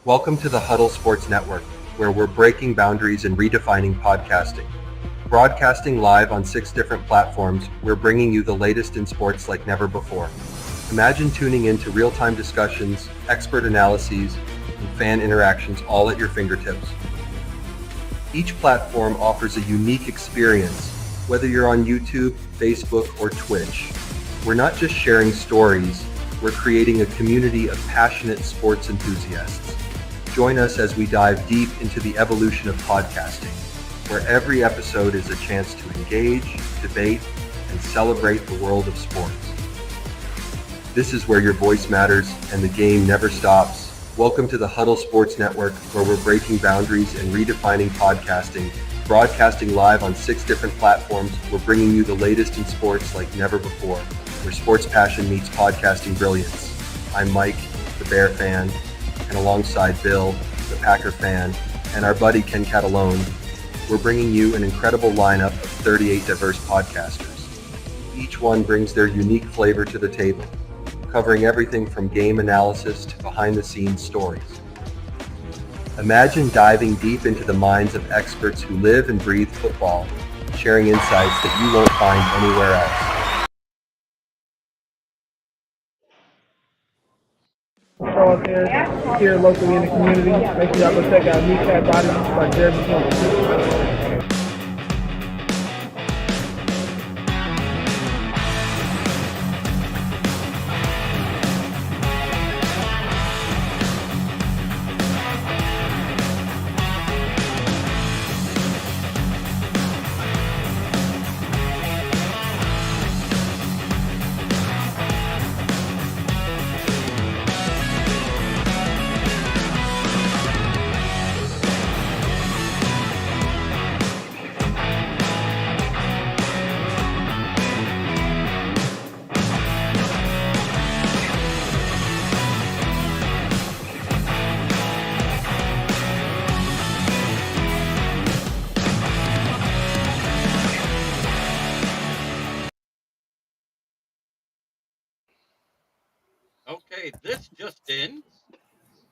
Welcome to the Huddle Sports Network, where we're breaking boundaries and redefining podcasting. Broadcasting live on 6 different platforms, we're bringing you the latest in sports like never before. Imagine tuning into real-time discussions, expert analyses, and fan interactions all at your fingertips. Each platform offers a unique experience, whether you're on YouTube, Facebook, or Twitch. We're not just sharing stories, we're creating a community of passionate sports enthusiasts. Join us as we dive deep into the evolution of podcasting, where every episode is a chance to engage, debate, and celebrate the world of sports. This is where your voice matters and the game never stops. Welcome to the Huddle Sports Network, where we're breaking boundaries and redefining podcasting. Broadcasting live on 6 different platforms, we're bringing you the latest in sports like never before, where sports passion meets podcasting brilliance. I'm Mike, the Bear fan, and alongside Bill, the Packer fan, and our buddy Ken Catalone, we're bringing you an incredible lineup of 38 diverse podcasters. Each one brings their unique flavor to the table, covering everything from game analysis to behind-the-scenes stories. Imagine diving deep into the minds of experts who live and breathe football, sharing insights that you won't find anywhere else. Show us here locally in the community. Make sure y'all go check out Meat Cat Body by Divisional. Okay, this just in.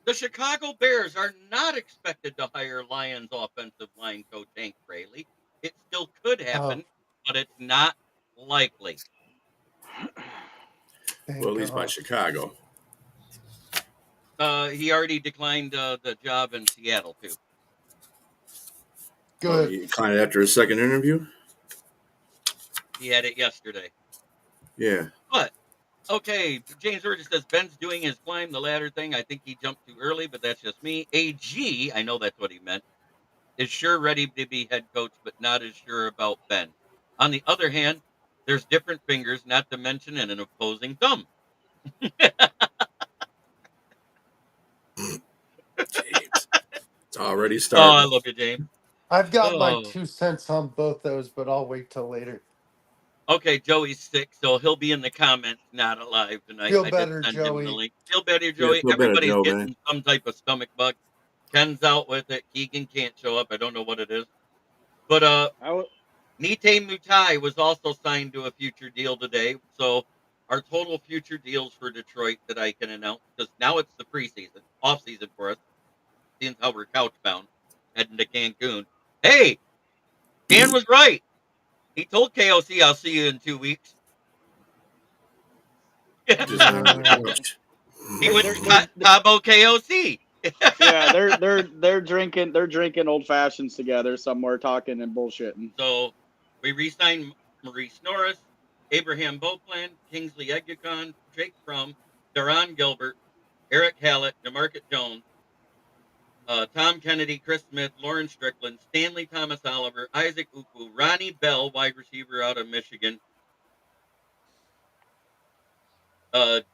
The Chicago Bears are not expected to hire Lions offensive line coach Hank Fraley. It still could happen, but it's not likely. Well, at least by Chicago. He already declined the job in Seattle, too. Good. He declined after his second interview? He had it yesterday. Yeah. But, okay, James Burgess says Ben's doing his climb the ladder thing. I think he jumped too early, but that's just me. AG, I know that's what he meant, is sure ready to be head coach, but not as sure about Ben. On the other hand, there's different fingers, not to mention an opposing thumb. James. It's already Oh, started. I love you, James. I've got my 2 cents on both those, but I'll wait till later. Okay, Joey's sick, so he'll be in the comments, not alive tonight. Feel I better, just sent him the Joey. link. Feel better, Joey. feel better, Everybody's Joe, getting man. some type of stomach bug. Ken's out with it. Keegan can't show up. I don't know what it is. But Nite Mutai was also signed to a future deal today. So our total future deals for Detroit that I can announce, because now it's the preseason, off season for us, seeing how we're couch bound, heading to Cancun. Hey, Dan was right. He told KOC, I'll see you in 2 weeks. He went to Cabo KOC. Yeah, they're drinking old fashions together somewhere, talking and bullshitting. So we re-signed Maurice Norris, Abraham Beauplan, Kingsley Eguakon, Jake Fromm, Daron Gilbert, Eric Hallett, DeMarcus Jones, Tom Kennedy, Chris Smith, Lauren Strickland, Stanley Thomas Oliver, Isaac Uku, Ronnie Bell, wide receiver out of Michigan.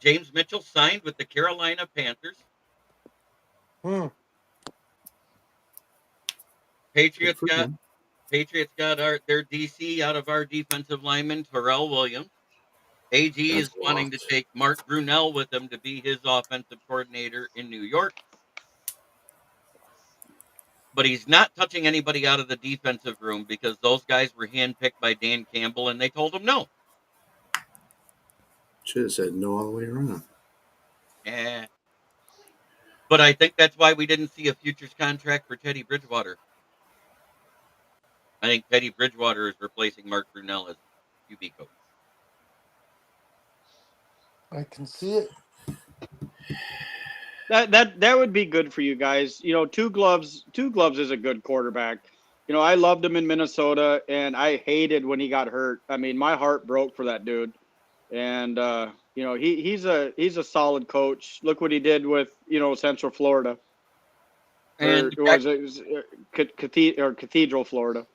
James Mitchell signed with the Carolina Panthers. Patriots got their DC out of our defensive lineman, Terrell Williams. AG is wanting to take Mark Brunell with him to be his offensive coordinator in New York. But he's not touching anybody out of the defensive room because those guys were handpicked by Dan Campbell, and they told him no. Should have said no all the way around. Yeah. But I think that's why we didn't see a futures contract for Teddy Bridgewater. I think Teddy Bridgewater is replacing Mark Brunell as QB coach. I can see it. That would be good for you guys. You know, two gloves is a good quarterback. You know, I loved him in Minnesota, and I hated when he got hurt. I mean, my heart broke for that dude. And you know, he's a solid coach. Look what he did with, you know, Central Florida, And or was it Cathedral, Florida?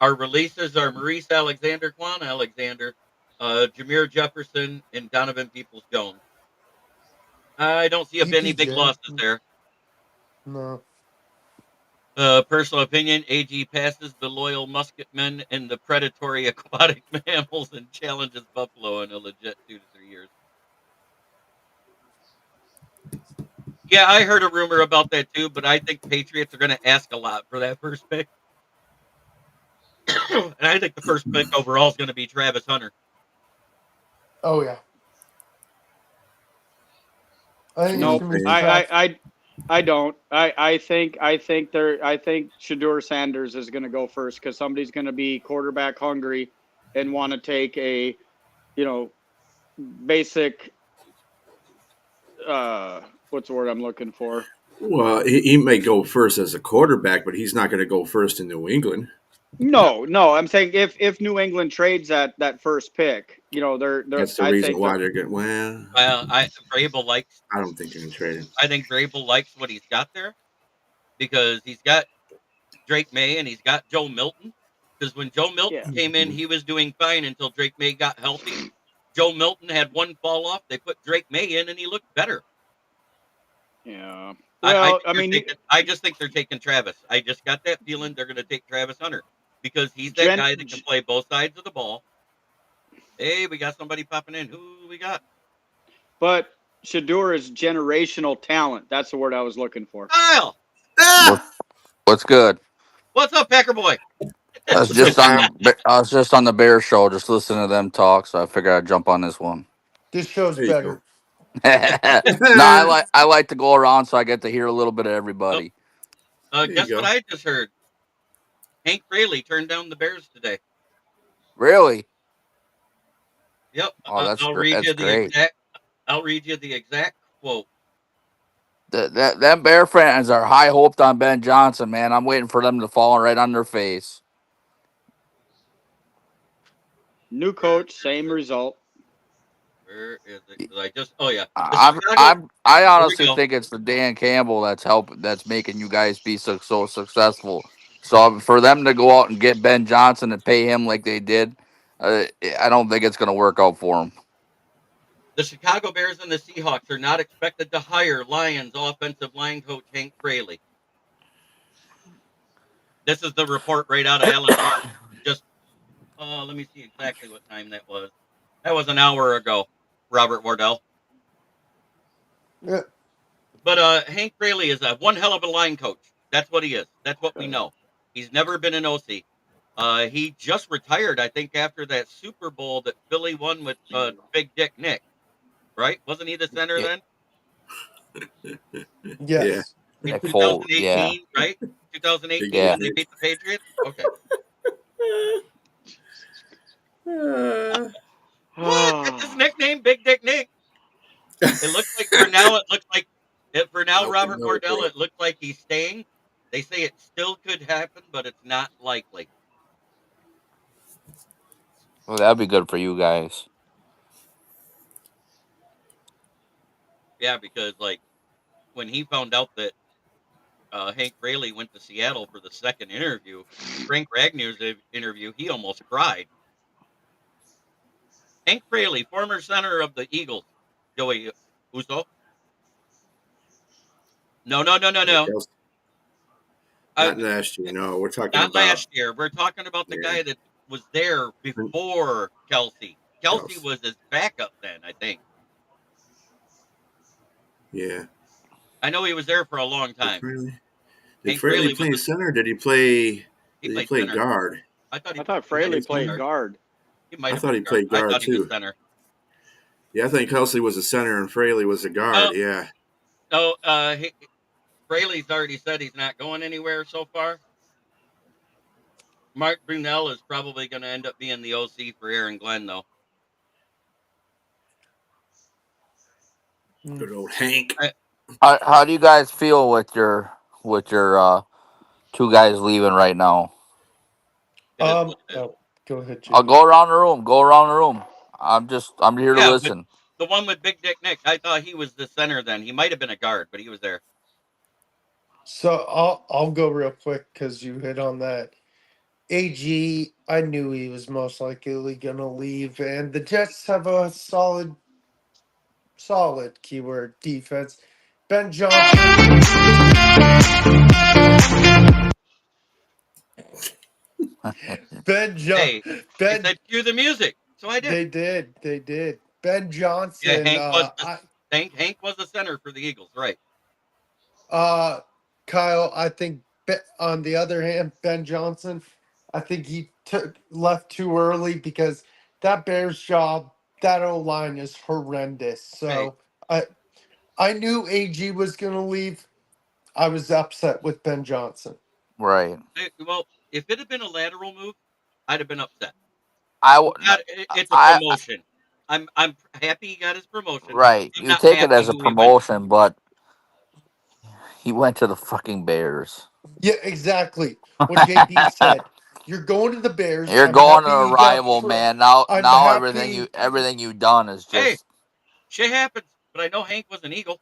our releases are Maurice Alexander, Quan Alexander, Jameer Jefferson, and Donovan Peoples-Jones. I don't see any big DPJ. losses there. No. Personal opinion, AG passes the loyal musketmen and the predatory aquatic mammals and challenges Buffalo in a legit 2 to 3 years. Yeah, I heard a rumor about that too, but I think Patriots are going to ask a lot for that first pick. And I think the first pick overall is going to be Travis Hunter. Oh yeah. I think No, it's gonna be I don't. I think Shadur Sanders is going to go first because somebody's going to be quarterback hungry and want to take a, you know, basic. What's the word I'm looking for? Well, he may go first as a quarterback, but he's not going to go first in New England. No. I'm saying if New England trades that first pick, you know, they're That's the I reason think why they're getting. Well, Vrabel likes. I don't think they're going to trade him. I think Vrabel likes what he's got there because he's got Drake May and he's got Joe Milton. Because when Joe Milton came in, he was doing fine until Drake May got healthy. Joe Milton had one fall off. They put Drake May in, and he looked better. Yeah. Well, I just think they're taking Travis. I just got that feeling they're going to take Travis Hunter because he's that guy that can play both sides of the ball. Hey, we got somebody popping in. Who we got? But Shadur is generational talent. That's the word I was looking for. Kyle! What's good? What's up, Packer boy? I was just on the Bear show, just listening to them talk, so I figured I'd jump on this one. This show's There you better. No, I like to go around, so I get to hear a little bit of everybody. Guess what I just heard? Hank Fraley turned down the Bears today. Really? Yep. Oh, that's I'll read you great. I'll read you the exact quote. Them Bear fans are high hoped on Ben Johnson, man. I'm waiting for them to fall right on their face. New coach, same result. Where is it? I just I honestly think it's the Dan Campbell that's making you guys be so successful. So for them to go out and get Ben Johnson and pay him like they did, I don't think it's going to work out for him. The Chicago Bears and the Seahawks are not expected to hire Lions offensive line coach Hank Fraley. This is the report right out of LSU. Just let me see exactly what time that was. That was an hour ago, Robert Wardell. Yeah. But Hank Fraley is one hell of a line coach. That's what he is. That's what we know. He's never been an OC. He just retired, I think, after that Super Bowl that Philly won with Big Dick Nick. Right? Wasn't he the center then? Yes. In Nick 2018, right? 2018 when they beat the Patriots? Okay. What? That's his nickname, Big Dick Nick. It looks like for now, Robert Wardell, it looks like he's staying. They say it still could happen, but it's not likely. Well, that'd be good for you guys. Yeah, because when he found out that Hank Fraley went to Seattle for the second interview, Frank Ragnier's interview, he almost cried. Hank Fraley, former center of the Eagles. Joey Uso? No. Not last year. No, we're talking not about last year. We're talking about the guy that was there before Kelsey. Kelsey was his backup then, I think. Yeah. I know he was there for a long time. Did Fraley play center? Or did he play? Did he play guard? I thought Fraley played guard. I thought he played guard too. He was center. Yeah, I think Kelsey was a center and Fraley was a guard. Yeah. No, Fraley's already said he's not going anywhere so far. Mark Brunell is probably going to end up being the OC for Aaron Glenn, though. Good old Hank. How do you guys feel with your two guys leaving right now? It is what it is. Oh, go ahead, I'll JB. go around the room. Go around the room. I'm here to Yeah, but listen. the one with Big Dick Nick, I thought he was the center then. He might have been a guard, but he was there. So I'll go real quick because you hit on that. AG, I knew he was most likely gonna leave, and the Jets have a solid keyword defense. Ben Johnson. Ben John. Hey, they Ben. said cue the music, so I did. They did. Ben Yeah, Johnson. Hank was the center for the Eagles, right? Kyle. I think on the other hand, Ben Johnson. I think he left too early because that Bears job, that O line is horrendous. Hey, So I knew AG was gonna leave. I was upset with Ben Johnson. Right. well, if it had been a lateral move, I'd have been upset. I It's a I promotion. I'm happy he got his promotion. right. I'm You not take it happy as a who he went to. promotion, but he went to the fucking Bears. Yeah, exactly. What JB said. You're going to the Bears. You're I'm going to happy a you got rival, man. Now I'm now everything happy. you've done is Hey, just shit happens, but I know Hank was an Eagle.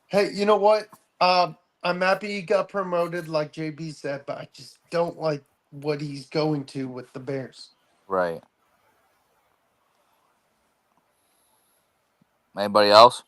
Hey, you know what? I'm happy he got promoted, like JB said, but I just don't like what he's going to with the Bears. right. Anybody else?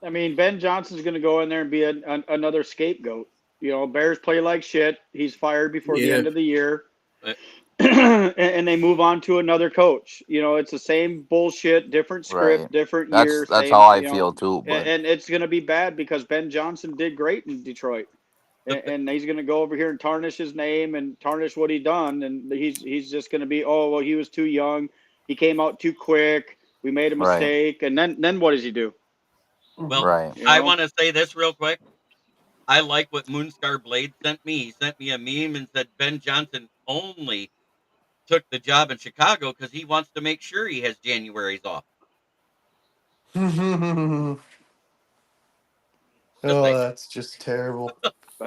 I mean, Ben Johnson's going to go in there and be another scapegoat. You know, Bears play like shit. He's fired before the Yeah. end of the year. But And they move on to another coach. You know, it's the same bullshit, different script, Right. different That's year, that's how same, I you know, feel too. But and it's going to be bad because Ben Johnson did great in Detroit. And he's going to go over here and tarnish his name and tarnish what he done. And he's just going to be, oh, well, he was too young. He came out too quick. We made a right, mistake. And then what does he do? well, right, You I know? want to say this real quick. I like what Moonstar Blade sent me. He sent me a meme and said Ben Johnson only took the job in Chicago because he wants to make sure he has January's off. Oh, Just saying. that's just terrible.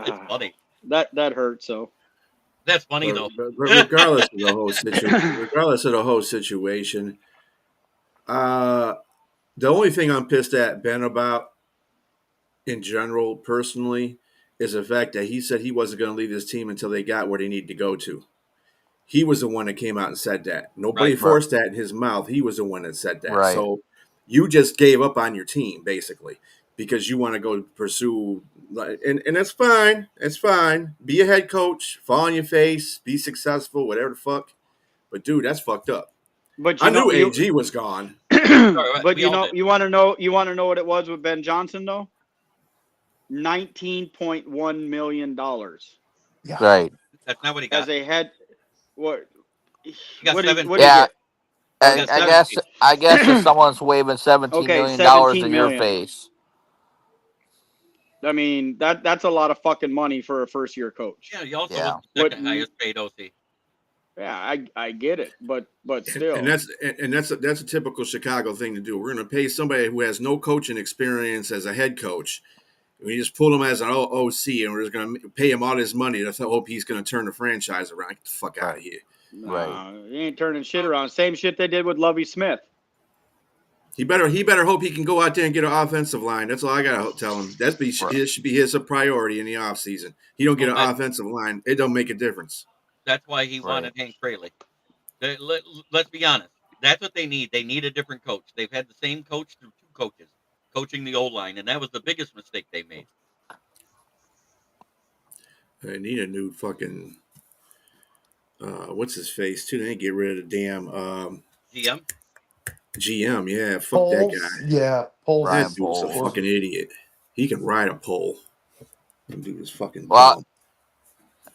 It's funny. That hurts. So That's funny though. But regardless of the whole situation, the only thing I'm pissed at Ben about, in general, personally, is the fact that he said he wasn't going to leave his team until they got where they needed to go to. He was the one that came out and said that. Nobody Right. forced that in his mouth. He was the one that said that. right, So you just gave up on your team, basically, because you want to go pursue. And that's fine. That's fine. Be a head coach. Fall on your face. Be successful. Whatever the fuck. But, dude, that's fucked up. but I you know knew AG was gone. but We you all know did. you want to know what it was with Ben Johnson though? $19.1 million Yeah. right. That's not what he as got. a head. What He got what did 17. he Yeah. get? He Oh, got I 17. guess I guess if someone's waving $17 okay, million 17 in your million. face, I mean that's a lot of fucking money for a first year coach. Yeah, he also yeah, was the second highest paid OC. Yeah, I get it, but still. And that's a typical Chicago thing to do. We're going to pay somebody who has no coaching experience as a head coach. We just pull him as an OC, and we're just going to pay him all this money to hope he's going to turn the franchise around. Get the fuck out of here. Nah, he ain't turning shit around. Same shit they did with Lovie Smith. He better hope he can go out there and get an offensive line. That's all I got to tell him. It should be his priority in the offseason. He don't get an offensive line, it don't make a difference. That's why he wanted Hank Fraley. Let's be honest. That's what they need. They need a different coach. They've had the same coach through two coaches coaching the O-line, and that was the biggest mistake they made. They need a new fucking what's his face too. They need to get rid of the damn GM. GM. Yeah, fuck Poles, that guy. yeah, Poles. Ryan That dude's a Poles. fucking idiot. He can ride a pole. That dude is fucking Well, dumb.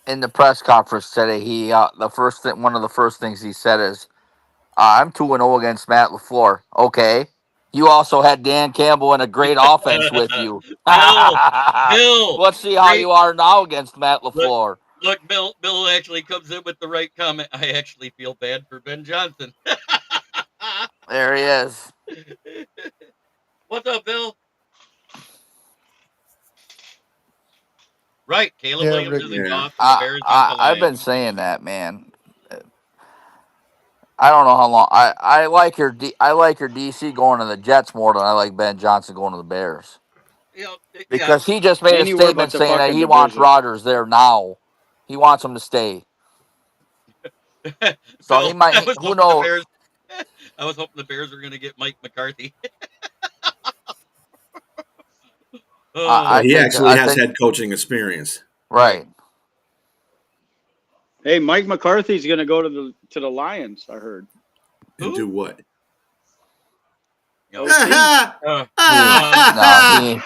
in the press conference today, he one of the first things he said is, "I'm 2-0 against Matt LaFleur." Okay, You also had Dan Campbell and a great offense with you. Bill, Let's see how great. you are now against Matt Look, LaFleur. look, Bill actually comes in with the right comment. I actually feel bad for Ben Johnson. There he is. What's up, Bill? Right, Caleb Yeah, Williams Rick. isn't Yeah. off, and the Bears beat the I've been Lions. saying that, man. I don't know how long. I like your I like your DC going to the Jets more than I like Ben Johnson going to the Bears, You know, yeah. because he just made a Anywhere but statement the saying that fucking he wants division. Rodgers there now. He wants him to stay. So he Bill, I might. was Who hoping the knows? Bears. I was hoping the Bears were going to get Mike McCarthy. Well, I Oh, he think. actually I has think. head coaching experience. right. Right. Hey, Mike McCarthy's going to go to the Lions. I heard. And Who? do what? You know, OC. uh, No,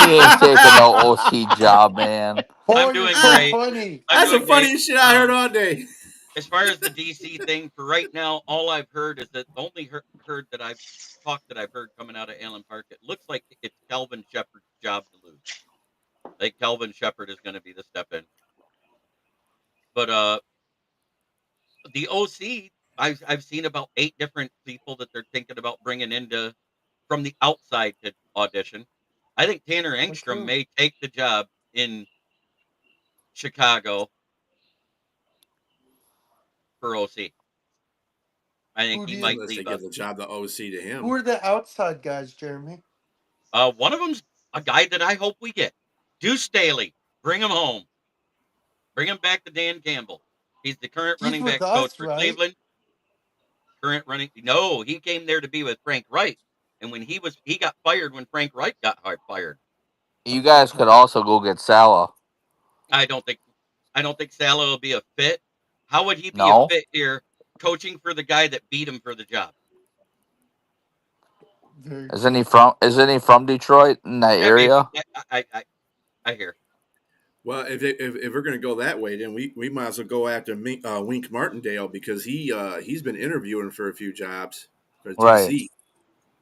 he ain't taking no OC job, man. Oh, I'm you're doing so great. funny. I'm That's the doing great. funniest shit I heard all day. As far as the DC thing, for right now, all I've heard is that only heard that I've heard coming out of Allen Park. It looks like it's Calvin Shepard's job to lose. I think Calvin Shepard is going to be the step in. But the OC, I've seen about 8 different people that they're thinking about bringing into from the outside to audition. I think Tanner Engstrom Okay. may take the job in Chicago for OC. I think Who do he you? might Unless they leave give us. the job to OC to him. Who are the outside guys, Jeremy? One of them's a guy that I hope we get. Deuce Staley. Bring him home. Bring him back to Dan Campbell. He's the current He's running with backs coach us, for right? Cleveland. No, he came there to be with Frank Reich. And when he got fired when Frank Reich got fired. You guys could also go get Salah. I don't think Salah will be a fit. How would he be a No, fit here coaching for the guy that beat him for the job? Very isn't he true. from? Isn't he from Detroit in that Yeah, maybe. area? I hear. Well, if we're going to go that way, then we might as well go after Wink Martindale, because he's been interviewing for a few jobs for Right. DC.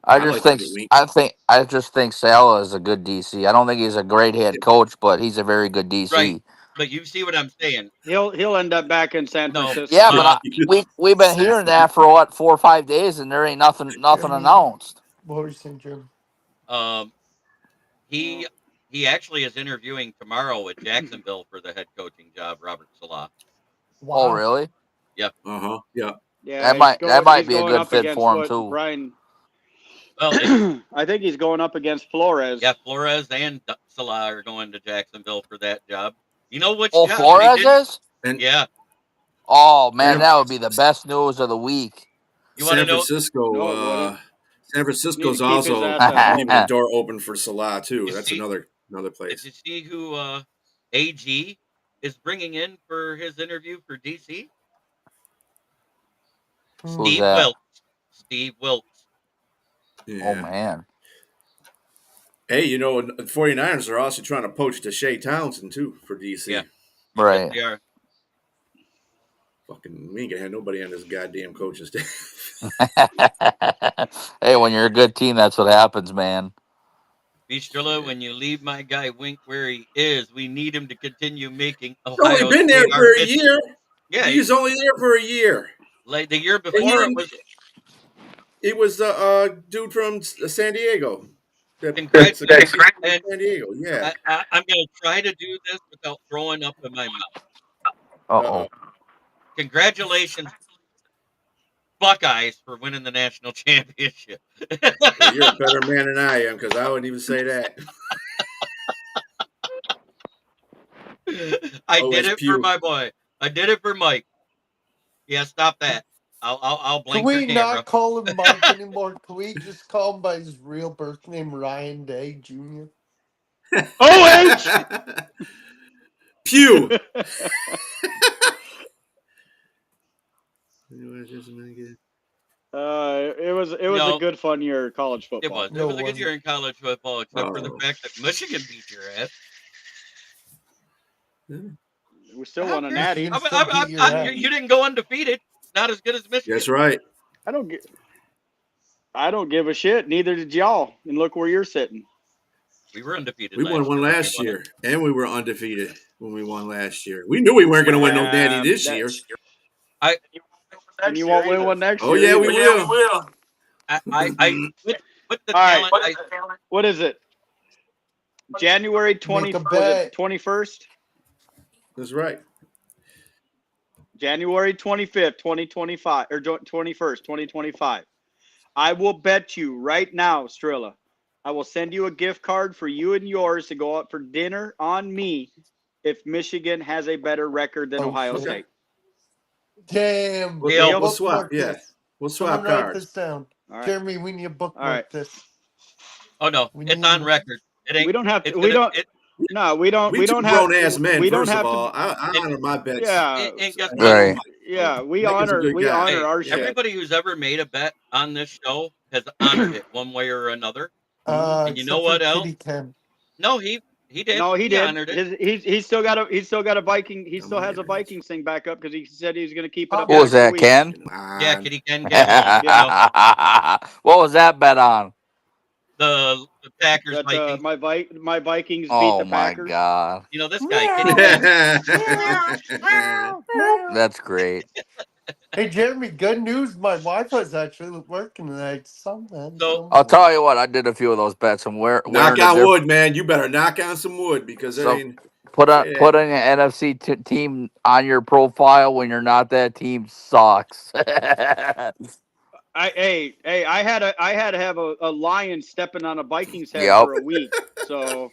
I I'd just like to think. get Wink. I just think Salah is a good DC. I don't think he's a great head coach, but he's a very good Right. DC. But you see what I'm saying. He'll end up back in San No. Francisco. Yeah, but we've been hearing that for what 4 or 5 days, and there ain't nothing Jeremy, announced. what were you saying, Jeremy? Um, he actually is interviewing tomorrow with Jacksonville for the head coaching job, Robert Salah. Wow. Oh, really? Yep. Yeah. Yeah, That might he's be a going good up fit against for him what too. Brian. Well, I think he's going up against Flores. yeah, Flores and Salah are going to Jacksonville for that job. You know which Oh, job they Flores didn't? is. And Yeah. Oh man, San, that would be the best news of the week. You want to San know? Francisco, No, it wouldn't. San Need to Francisco's keep his also ass at leaving home. the door open for Salah too. You That's see? another Did place. you see who AG is bringing in for his interview for DC? Hmm. Who's Steve that? Wilkes. Steve Wilkes. Yeah. Oh man. Hey, the 49ers are also trying to poach Deshae Townsend too for DC. Yeah. Yes, Right. they are. Fucking, we ain't gonna have nobody on this goddamn coaching staff. Hey, when you're a good team, that's what happens, man. Bistrilla, when you leave my guy Wink where he is, we need him to continue making He's only Ohio been there State for our a bitch. year. Yeah, He's only there for a year. like the year And before it was. it was the dude from San Diego. Congrats, The coach from and San Diego. Yeah. I'm going to try to do this without throwing up in my mouth. Uh-oh. Congratulations, Buckeyes, for winning the national championship. Well, you're a better man than I am, because I wouldn't even say that. I did it for OSPU. my boy. I did it for Mike. Yeah, stop that. I'll Can blink your we camera. not call him Mike anymore? Can we just call him by his real birth name, Ryan Day Jr.? OH! Pew. It was a good fun year of college football. It was. No, It was a good wasn't. year in college football, except for the fact that Michigan beat your ass. We still won a Okay. natty. Michigan still beat your ass. You didn't go undefeated. Not as good as Michigan. That's right. I don't get. I don't give a shit. Neither did y'all. And look where you're sitting. We were undefeated. We won one last when we won year, and we were undefeated when we won last year. We knew we weren't going to win no natty this year. And you won't win one next year. Oh yeah, either. we will. With the All right. talent, What is it? January 21st? That's right. January 25th, 2025, or 21st, 2025. I will bet you right now, Strilla, I will send you a gift card for you and yours to go out for dinner on me if Michigan has a better record than Ohio shit. State. Damn. We'll swap. Yeah. We'll swap Someone write cards. this down. Right. Jeremy, we need to bookmark this. Oh no, it's on record. It ain't. We don't have to. We don't. No, we don't. We don't grown have ass men. We don't first have of all, to. I honor my bets. Yeah. And guess what? Right. Yeah, we Nick is a honor. good We guy. honor our shit. Everybody who's ever made a bet on this show has honored it one way or another. And you know what else? No, he did. No, he did. Honored it. He's still got a Viking. He still has a Vikings thing back up because he said he was going to keep it up. What was that, Ken? Yeah, Kitty Ken. What was that bet on? The Packers. Vikings. My Vikings beat Oh the my Packers. god! You know this guy. Kitty Ken. That's great. Hey Jeremy, good news. My Wi-Fi's actually working tonight. Something. So I'll tell you what. I did a few of those bets, and knock on wood, man. You better knock on some wood because it ain't. Putting an NFC team on your profile when you're not that team sucks. I had to have a lion stepping on a Vikings head for a week. So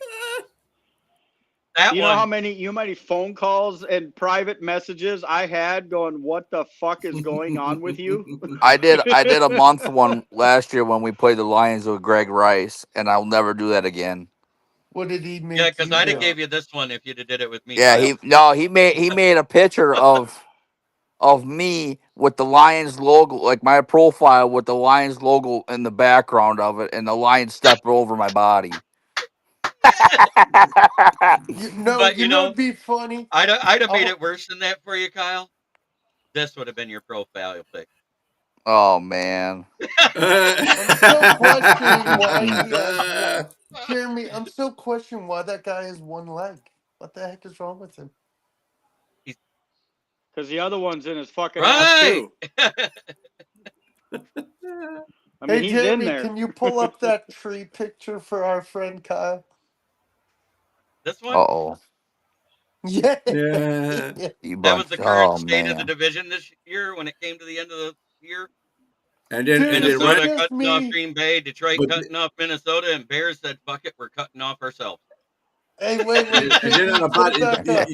you know how many phone calls and private messages I had going, what the fuck is going on with you? I did a month one last year when we played the Lions with Greg Rice, and I'll never do that again. What did he make? Yeah, because I'd have gave you this one if you'd have did it with me. Yeah, he made a picture of me with the Lions logo, like my profile with the Lions logo in the background of it, and the lion stepped over my body. You know it'd be funny. I'd have made it worse than that for you, Kyle. This would have been your profile pic. Oh man. I'm still questioning why he has Jeremy, I'm still questioning why that guy has one leg. What the heck is wrong with him? Because the other one's in his fucking ass too. I mean, he's Jeremy, in there. can you pull up that tree picture for our friend Kyle? This one? Uh-oh. Yeah. That was the current state of the division this year when it came to the end of the year. And then Minnesota cutting off Green Bay, Detroit cutting off Minnesota, and Bears said, "Fuck it, we're cutting off ourselves." Hey, wait! And then on the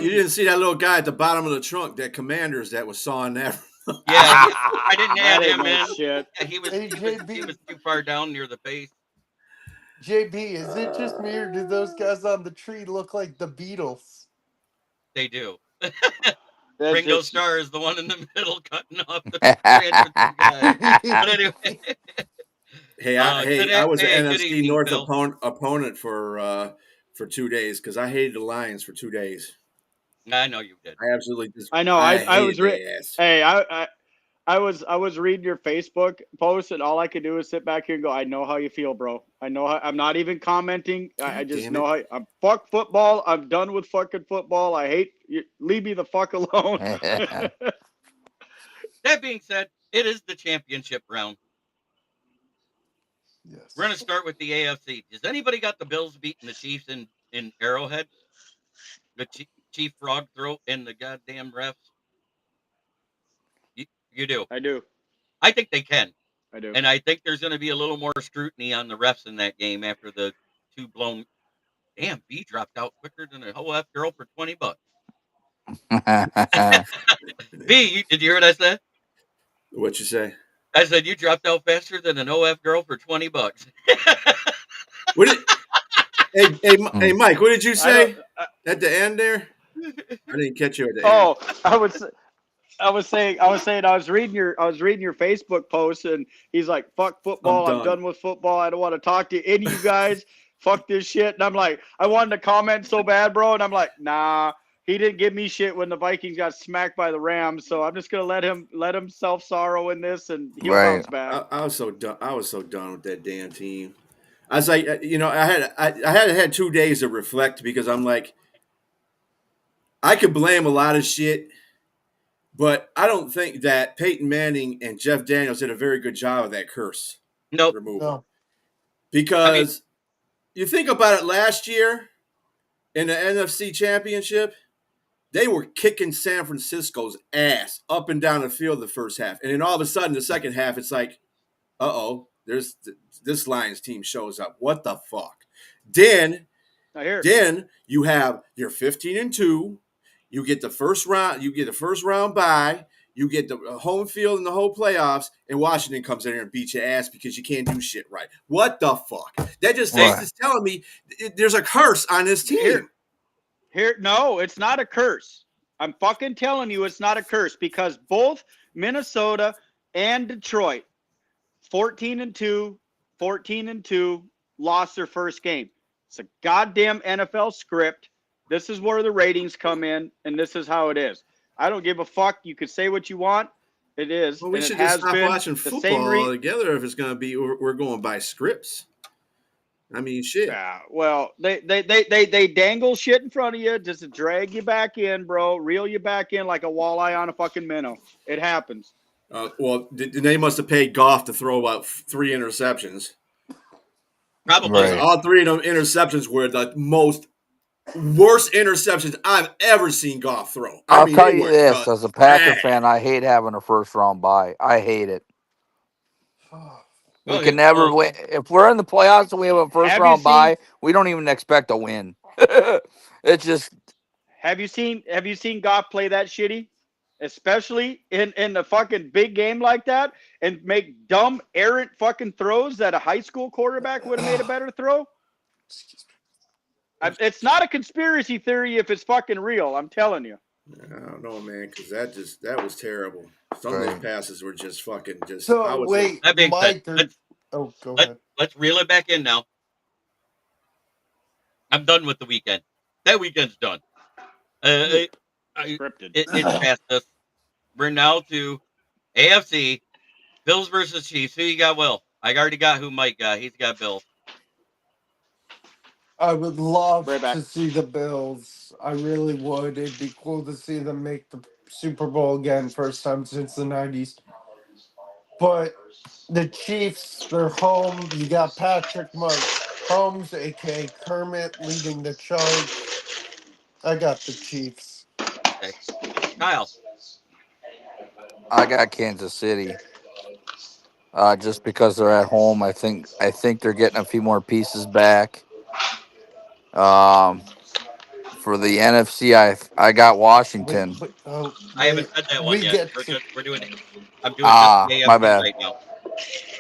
you didn't see that little guy at the bottom of the trunk, that Commanders that was sawing that. Yeah, I didn't add him in. Shit. Yeah, he was too far down near the face. JB, is it just me or do those guys on the tree look like the Beatles? They do. Ringo Starr is the one in the middle cutting off the guy. But anyway. I was an NFC evening, North Bill. opponent for 2 days because I hated the Lions for 2 days. I know you did. I absolutely. I know. I was. Hey, I was reading your Facebook post, and all I could do is sit back here and go, "I know how you feel, bro. I know. I'm not even commenting. I just know how. I'm fuck football. I'm done with fucking football. I hate you. Leave me the fuck alone." That being said, it is the championship round. Yes. We're gonna start with the AFC. Has anybody got the Bills beating the Chiefs in Arrowhead? The Chief Frog Throat and the goddamn refs. You do. I do. I think they can. I do. And I think there's going to be a little more scrutiny on the refs in that game after the two blown. Damn, B dropped out quicker than a OF girl for $20. B, did you hear what I said? What you say? I said you dropped out faster than an OF girl for $20. Hey, Mike, what did you say at the end there? I didn't catch you at the end. Oh, I was reading your Facebook post, and he's like, "Fuck football. I'm done with football. I don't want to talk to any of you guys. Fuck this shit." And I'm like, I wanted to comment so bad, bro, and I'm like, nah, He didn't give me shit when the Vikings got smacked by the Rams, so I'm just gonna let him self sorrow in this, and he'll Right. bounce back. I was so done. I was so done with that damn team. I was like, I had 2 days to reflect because I'm like, I could blame a lot of shit, but I don't think that Peyton Manning and Jeff Daniels did a very good job of that curse Nope. removal. No. Because you think about it, last year in the NFC Championship, they were kicking San Francisco's ass up and down the field the first half. And then all of a sudden, the second half, it's like, there's this Lions team shows up. What the fuck? Then you have your 15-2. You get the first round. You get the first round bye. You get the home field in the whole playoffs, and Washington comes in there and beats your ass because you can't do shit right. What the fuck? That just is telling me there's a curse on this team. No, it's not a curse. I'm fucking telling you it's not a curse because both Minnesota and Detroit, 14-2, lost their first game. It's a goddamn NFL script. This is where the ratings come in, and this is how it is. I don't give a fuck. You could say what you want. It is. Well, we should just stop watching football altogether if it's going to be we're going by scripts. I mean, shit. Yeah, well, they dangle shit in front of you just to drag you back in, bro. Reel you back in like a walleye on a fucking minnow. It happens. Well, they must have paid Goff to throw about 3 interceptions. Probably. Right. All 3 of them interceptions were the worst interceptions I've ever seen Goff throw. I'll tell you this, as a Packer fan, I hate having a first-round bye. I hate it. We can never win. If we're in the playoffs and we have a first-round bye, we don't even expect a win. It's just. Have you seen Goff play that shitty? Especially in the fucking big game like that, and make dumb, errant fucking throws that a high school quarterback would have made a better throw? It's not a conspiracy theory if it's fucking real. I'm telling you. I don't know, man, because that was terrible. Some of those passes were just fucking just. So wait, Mike. Go ahead. Let's reel it back in now. I'm done with the weekend. That weekend's done. It's past us. We're now to AFC, Bills versus Chiefs. Who you got, Will? I already got who Mike got. He's got Bills. I would love to see the Bills. I really would. It'd be cool to see them make the Super Bowl again, first time since the 90s. But the Chiefs, they're home. You got Patrick Mahomes, a.k.a. Kermit, leading the charge. I got the Chiefs. Okay. Kyle. I got Kansas City. Just because they're at home, I think they're getting a few more pieces back. For the NFC, I got Washington. I haven't said that one yet. We're doing it. I'm doing AFC my bad. Right now.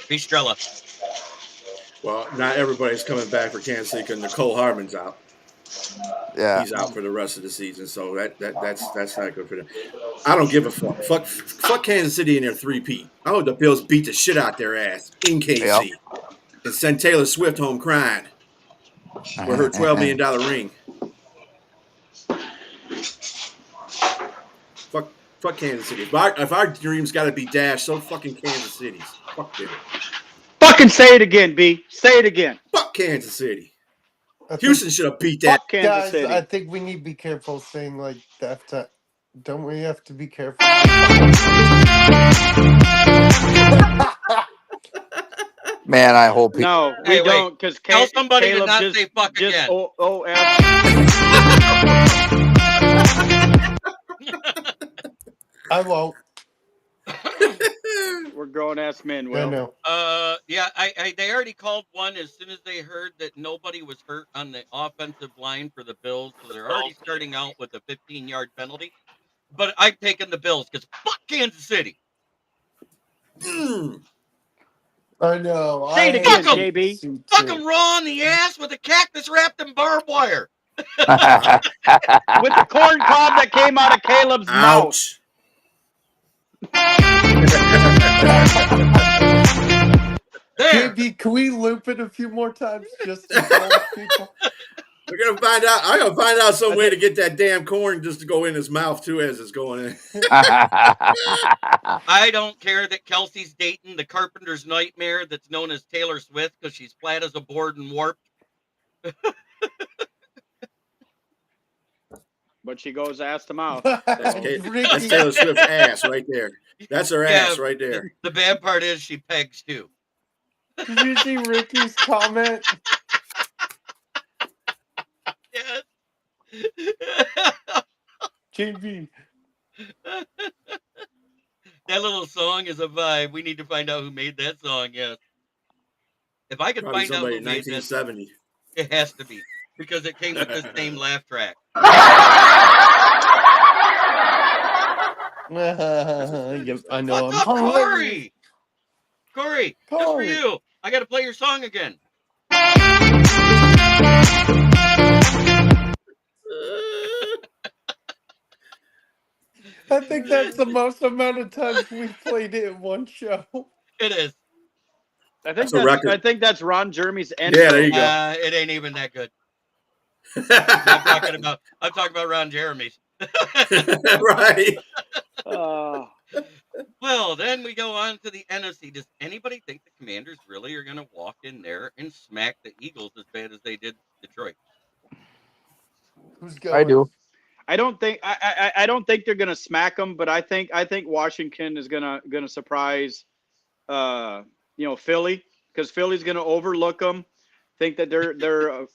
Bistrella. Well, not everybody's coming back for Kansas City because Nicole Harmon's out. Yeah, he's out for the rest of the season, so that's not good for them. I don't give a fuck. Fuck Kansas City in their 3-peat. I hope the Bills beat the shit out their ass in KC and send Taylor Swift home crying with her $12 million ring. Fuck Kansas City. If our dreams got to be dashed, so fucking Kansas City's. Fuck them. Fucking say it again, B. Say it again. Fuck Kansas City. Houston should have beat that. Kansas City. I think we need to be careful saying like that. Don't we have to be careful? Man, I hope no, we don't. Because tell somebody to not say fuck again. I won't. We're grown ass men, Will. I know. Yeah, they already called one as soon as they heard that nobody was hurt on the offensive line for the Bills, so they're already starting out with a 15-yard penalty. But I've taken the Bills because fuck Kansas City. I know. Say it again, JB. Fuck them raw in the ass with a cactus wrapped in barbed wire. With the corn cob that came out of Caleb's mouth. JB, can we loop it a few more times just to tell people? We're gonna find out. I'm gonna find out some way to get that damn corn just to go in his mouth too as it's going in. I don't care that Kelsey's dating the carpenter's nightmare that's known as Taylor Swift because she's flat as a board and warped. But she goes ass to mouth. That's Taylor Swift's ass right there. That's her ass right there. The bad part is she pegs too. Did you see Ricky's comment? Yes. JB. That little song is a vibe. We need to find out who made that song. Yes. If I could Probably find out somebody who in made that, 1970. it has to be because it came with the same laugh track. Yep, I know. What's up, Corey? Corey, just for you. I got to play your song again. I think that's the most amount of times we've played it in one show. It is. I think that's Ron Jeremy's intro. Yeah, there you go. It ain't even that good. I'm talking about Ron Jeremy's. Right. Well, then we go on to the NFC. Does anybody think the Commanders really are going to walk in there and smack the Eagles as bad as they did Detroit? Who's going? I do. I don't think they're going to smack them, but I think Washington is going to surprise Philly, because Philly's going to overlook them, think that they're a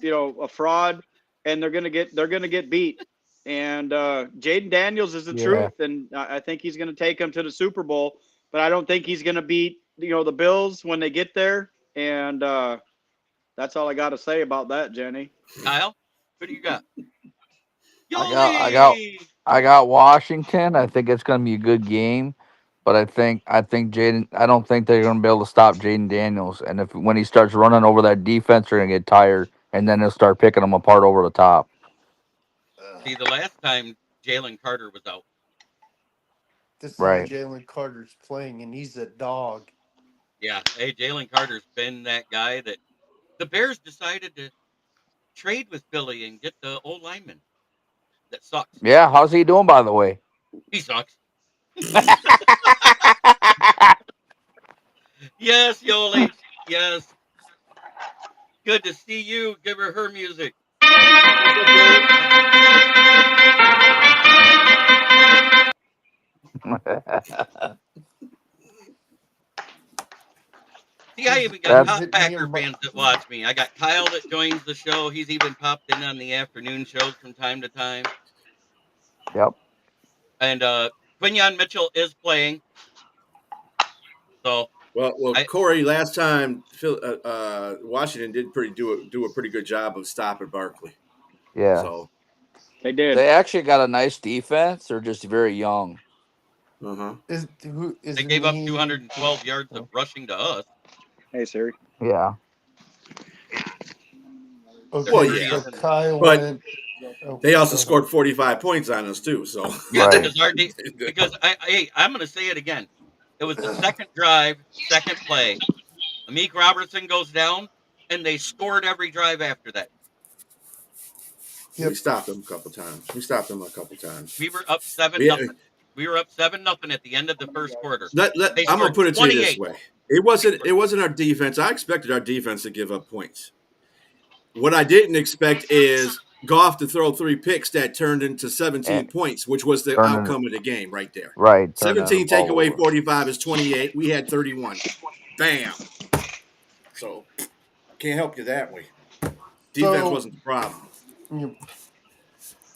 fraud, and they're going to get beat. And Jaden Daniels is the truth, and I think he's going to take them to the Super Bowl, but I don't think he's going to beat the Bills when they get there. And that's all I got to say about that, Jenny. Kyle, what do you got? I got Washington. I think it's going to be a good game, but I think Jaden. I don't think they're going to be able to stop Jaden Daniels. And when he starts running over that defense, they're going to get tired, and then they'll start picking them apart over the top. See, the last time Jalen Carter was out. This right. time Jalen Carter's playing, and he's a dog. Yeah, hey, Jalen Carter's been that guy that the Bears decided to trade with Philly and get the old lineman. That sucks. Yeah, how's he doing, by the way? He sucks. Yes, Yoli. Yes. Good to see you. Give her music. See, I even got Packer fans that watch me. I got Kyle that joins the show. He's even popped in on the afternoon shows from time to time. Yep. And Quinyon Mitchell is playing. So well, Corey, last time Washington did do a pretty good job of stopping Barkley. Yeah. So they did. They actually got a nice defense. They're just very young. Uh-huh. They gave up 212 yards of rushing to us. Hey, Siri. Yeah. Okay, well, yeah. So Kyle but they also scored 45 points on us too. So yeah, right. because I'm going to say it again. It was the second drive, second play. Amik Robertson goes down, and they scored every drive after that. Yep. We stopped them a couple times. We were up 7-0. We were up 7-0 at the end of the first quarter. I'm going to put it to you this way. It wasn't our defense. I expected our defense to give up points. What I didn't expect is Goff to throw 3 picks that turned into 17 points, which was the outcome of the game right there. Right. 17 take away 45 is 28. We had 31. Bam. So can't help you that way. Defense wasn't the problem.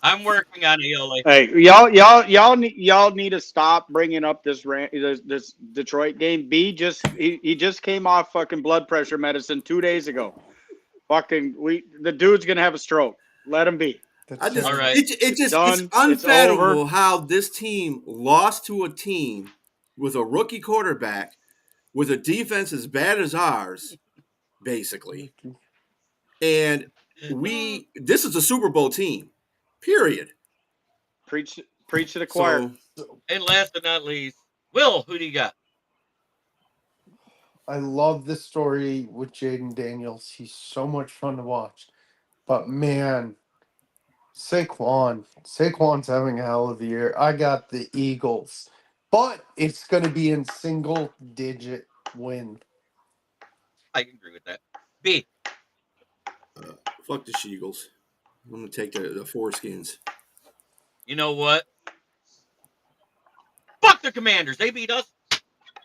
I'm working on it, Hey, y'all need to stop bringing up this Detroit game. He just came off fucking blood pressure medicine 2 days ago. The dude's gonna have a stroke. Let him be. All right. It's unfathomable how this team lost to a team with a rookie quarterback with a defense as bad as ours, basically. And this is a Super Bowl team. Period. Preach to the choir. And last but not least, Will, who do you got? I love this story with Jaden Daniels. He's so much fun to watch. But man, Saquon's having a hell of a year. I got the Eagles, but it's going to be in single-digit win. I agree with that. B. Fuck the Sheagles. I'm going to take the foreskins. You know what? Fuck the Commanders. They beat us.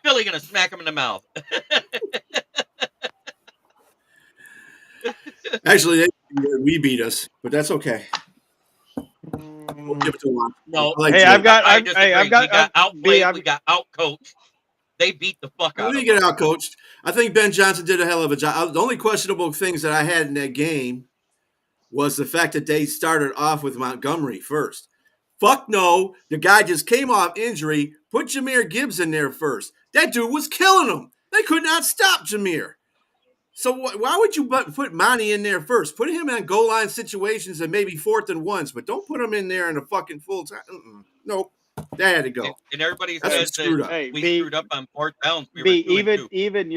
Philly gonna smack them in the mouth. Actually, we beat us, but that's okay. We'll give it to them. No, Hey, I've got outplayed. We got outcoached. They beat the fuck out of us. We get outcoached. I think Ben Johnson did a hell of a job. The only questionable things that I had in that game was the fact that they started off with Montgomery first. Fuck no. The guy just came off injury. Put Jahmyr Gibbs in there first. That dude was killing him. They could not stop Jahmyr. So why would you put Monty in there first? Put him in goal line situations and maybe 4th and 1s, but don't put him in there in a fucking full time. Nope. That had to go. And everybody says that we screwed up on 4th downs. Even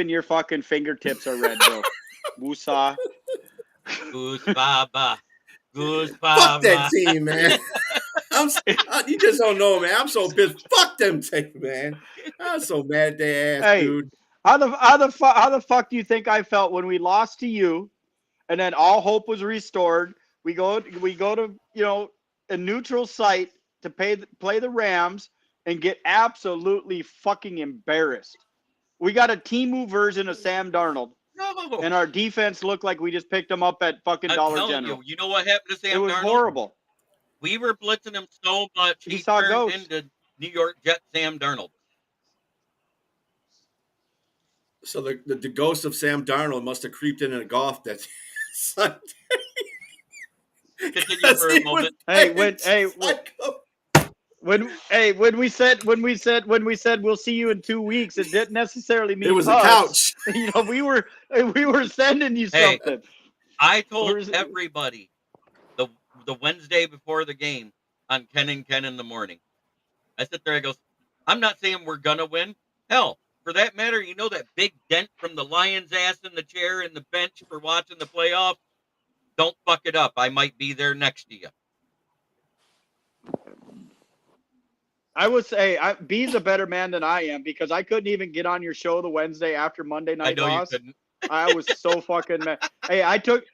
your fucking fingertips are red, bro. Woosah. Goose Baba. Fuck that team, man. You just don't know, man. I'm so pissed. Fuck them team, man. I'm so mad at their ass, dude. How the fuck do you think I felt when we lost to you, and then all hope was restored? We go to a neutral site to play the Rams and get absolutely fucking embarrassed. We got a Temu version of Sam Darnold. No. And our defense looked like we just picked them up at fucking Dollar General. You know what happened to Sam Darnold? It was horrible. We were blitzing him so much he turned ghosts. Into New York Jet Sam Darnold. So the ghost of Sam Darnold must have creeped in a golf that Sunday. Continue for a moment. When we said we'll see you in 2 weeks, it didn't necessarily mean it was us. a couch. We were sending you something. I told everybody the Wednesday before the game on Ken and Ken in the morning. I sit there, I goes, I'm not saying we're gonna win. Hell, for that matter, that big dent from the Lions' ass in the chair in the bench for watching the playoff? Don't fuck it up. I might be there next to you. I would say B's a better man than I am because I couldn't even get on your show the Wednesday after Monday Night Loss. You couldn't. I was so fucking mad. Hey, I took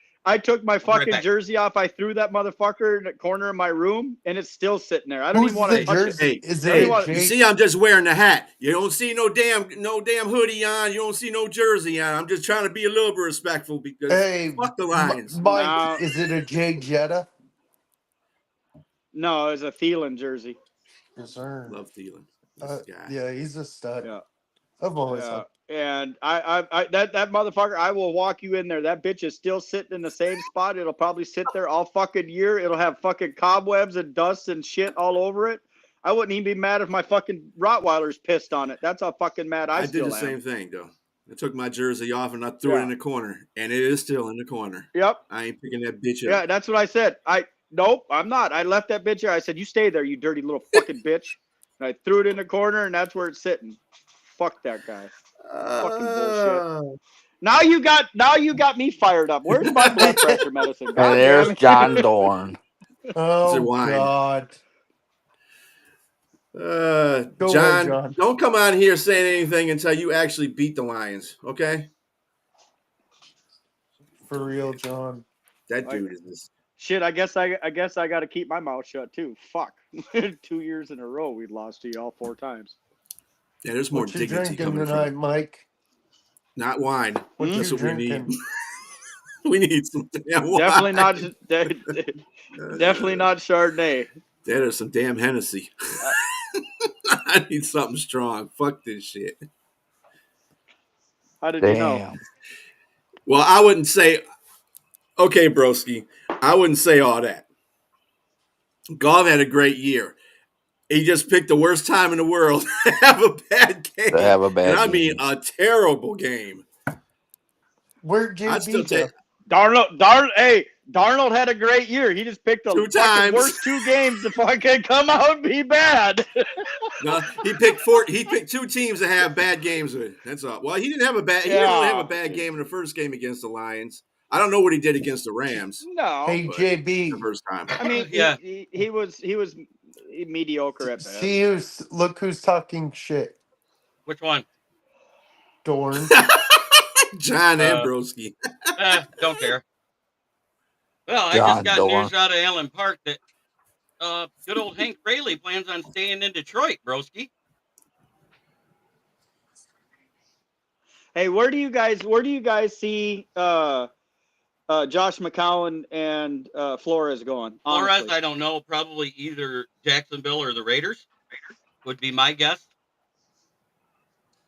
my fucking jersey off. I threw that motherfucker in the corner of my room, and it's still sitting there. I don't even want to touch it. Hey, you see, I'm just wearing the hat. You don't see no damn hoodie on. You don't see no jersey on. I'm just trying to be a little bit respectful because fuck the Lions. Mike, is it a Jay Jetta? No, it's a Thielen jersey. Yes, sir. Love Thielen. Yeah, he's a stud. Yeah. I've always And that motherfucker, I will walk you in there. That bitch is still sitting in the same spot. It'll probably sit there all fucking year. It'll have fucking cobwebs and dust and shit all over it. I wouldn't even be mad if my fucking Rottweiler's pissed on it. That's how fucking mad I still am. I did the same thing, though. I took my jersey off and I threw it in the corner, and it is still in the corner. Yep. I ain't picking that bitch up. Yeah, that's what I said. Nope, I'm not. I left that bitch there. I said, you stay there, you dirty little fucking bitch. And I threw it in the corner, and that's where it's sitting. Fuck that guy. Fucking bullshit. Now you got me fired up. Where's my blood pressure medicine? And there's John Dorn. Oh God. John, don't come on here saying anything until you actually beat the Lions, okay? For real, John. That dude is this. Shit, I guess I got to keep my mouth shut too. Fuck. 2 years in a row we lost to you all 4 times. Yeah, there's more dignity coming tonight, Mike. Not wine. That's what we need. We need some damn wine. Definitely not Chardonnay. That is some damn Hennessy. I need something strong. Fuck this shit. How did you know? Well, I wouldn't say. Okay, broski. I wouldn't say all that. Goff had a great year. He just picked the worst time in the world to have a bad game. I mean, a terrible game. Where'd you beat him? Darnold had a great year. He just picked the worst 2 games to fucking come out and be bad. No, he picked 2 teams that have bad games with. That's all. Well, he didn't have a bad. He didn't really have a bad game in the first game against the Lions. I don't know what he did against the Rams. No. Hey, but JB. the first time. I mean, Yeah. he was mediocre at best. See look who's talking shit. Which one? Dorn. John Ambrosky. Don't care. Well, I John just got Dorn. news out of Allen Park that good old Hank Fraley plans on staying in Detroit, broski. Hey, where do you guys see Josh McCown and Flores going? Honestly? Flores, I don't know. Probably either Jacksonville or the Raiders would be my guess.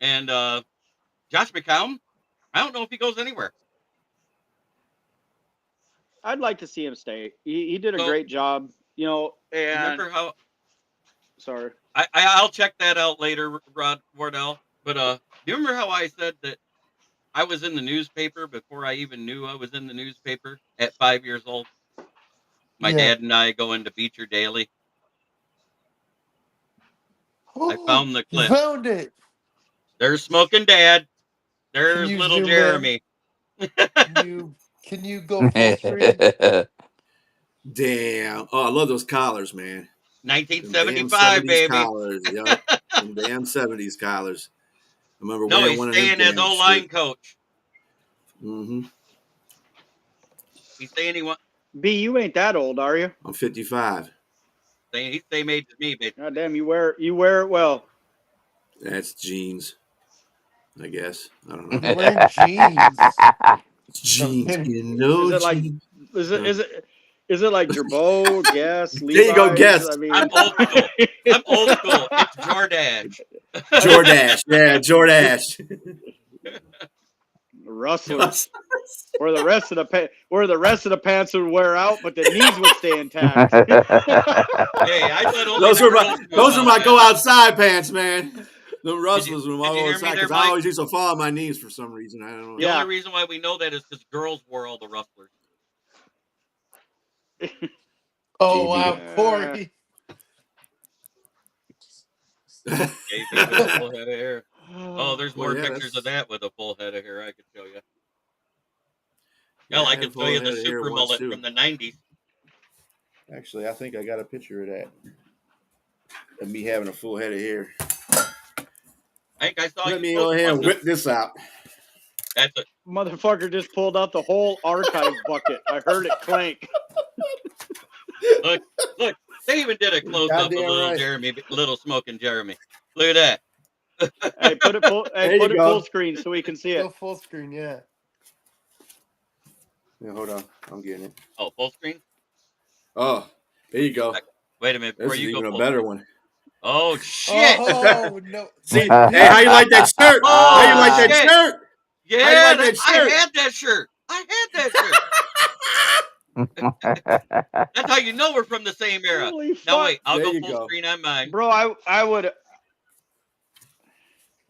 And Josh McCown, I don't know if he goes anywhere. I'd like to see him stay. He did a great job, you know. And remember how? Sorry, I'll check that out later, Rod Wardell. But do you remember how I said that I was in the newspaper before I even knew I was in the newspaper at 5 years old? My dad and I go into Beecher Daily. I found the clip. You found it. There's Smoking Dad. There's little Jeremy. Can you go full screen? Damn. Oh, I love those collars, man. 1975, baby. Collars, yep. Them damn 70s collars. I remember wearing one of them. No, he's staying as O-line coach. Mm-hmm. He's saying he wants. B, you ain't that old, are you? I'm 55. He's same age as me, baby. God damn, you wear it well. That's jeans, I guess. I don't know. You're wearing jeans. It's jeans. You know, is it like jeans. Is it like Gerbeau, Guess, Levi's? There you go, Guess. I mean, I'm old school. It's Jordache. Jordache. Yeah, Jordache. Rustlers. Where the rest of the pants would wear out, but the knees would stay intact. Hey, I thought those were my go outside pants, man. The rustlers were my go outside because I always used to fall on my knees for some reason. I don't know. The only reason why we know that is because girls wore all the rustlers. Oh wow, Corey. Full head of hair. Oh, there's more pictures of that with a full head of hair I could show you. Hell, I could show you the super mullet from the 90s. Actually, I think I got a picture of that. Of me having a full head of hair. I think I saw Let me go ahead and whip this out. That's it. Motherfucker just pulled out the whole archive bucket. I heard it clank. Look, they even did a close-up of little Jeremy, little smoking Jeremy. Look at that. Hey, put it full screen so we can see it. Go full screen, yeah. Yeah, hold on. I'm getting it. Oh, full screen? Oh, there you go. Wait a minute. This is even a better one. Oh, shit. Oh, no. See, hey, how you like that shirt? How you like that shirt? Yeah, I had that shirt. That's how you know we're from the same era. Holy fuck. Now wait, I'll go full screen on mine. Bro, I would.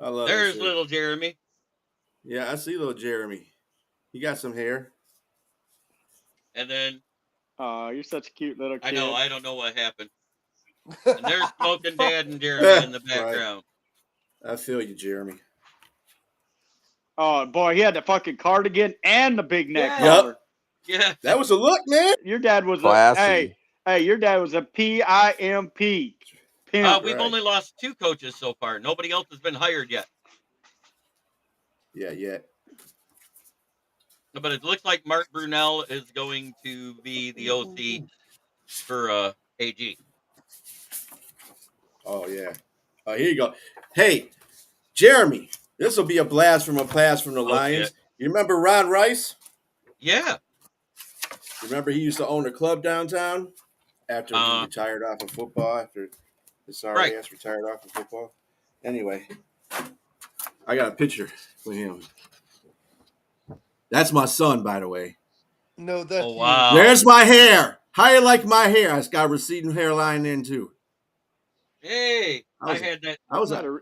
I love There's little Jeremy. Yeah, I see little Jeremy. He got some hair. And then. Oh, you're such a cute little kid. I know. I don't know what happened. And there's Smoking Dad and Jeremy in the background. Right. I feel you, Jeremy. Oh boy, he had the fucking cardigan and the big neck collar. Yeah, that was a look, man. Your dad was classy. Your dad was a PIMP. We've only lost 2 coaches so far. Nobody else has been hired yet. Yeah. But it looks like Mark Brunell is going to be the OC for AG. Oh yeah. Here you go. Hey, Jeremy. This will be a blast from the Lions. Shit. You remember Ron Rice? Yeah. Remember he used to own a club downtown after he retired off of football, after his sorry ass retired off of football. Anyway, I got a picture with him. That's my son, by the way. No, that's wow. There's my hair. How you like my hair? It's got receding hairline in too. Hey, I had that. I was a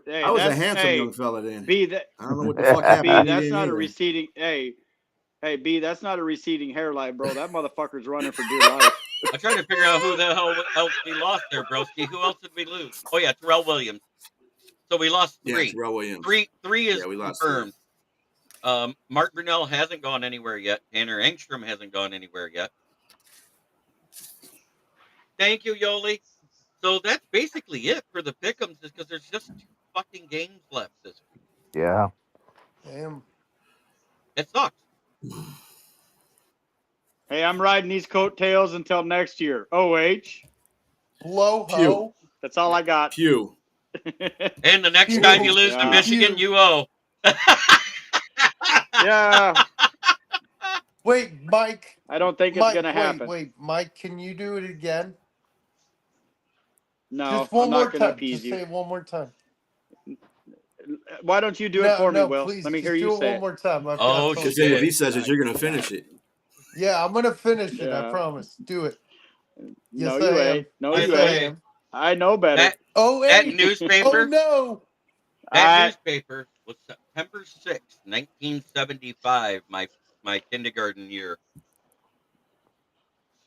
handsome young fella then. I don't know what the fuck happened. B, that's not a receding. Hey, B, that's not a receding hairline, bro. That motherfucker's running for dear life. I'm trying to figure out who the hell else we lost there, broski. Who else did we lose? Oh yeah, Terrell Williams. So we lost 3. Yeah, Terrell Williams. Three is we lost confirmed. Mark Brunell hasn't gone anywhere yet. Tanner Engstrom hasn't gone anywhere yet. Thank you, Yoli. So that's basically it for the pick'ems, is because there's just 2 fucking games left this week. Yeah. Damn. It sucks. Hey, I'm riding these coattails until next year. OH. Blow Pew. ho. That's all I got. Pew. And the next time you lose to Michigan, you owe. Yeah. Wait, Mike. I don't think it's going to happen. Wait, Mike, can you do it again? No, Just one I'm more not going to time. appease Just you. say it one more time. Why don't you do it for me, Will? Please, Let me just hear you do it say one it. more time. Oh, Because then if he says it, you're going to finish it. Yeah, I'm gonna finish it. I Yeah. promise. Do it. No, Yes, you I ain't. am. No, By you the ain't. way, I know better. that Hey. newspaper. Oh no. That newspaper was September 6th, 1975, my kindergarten year.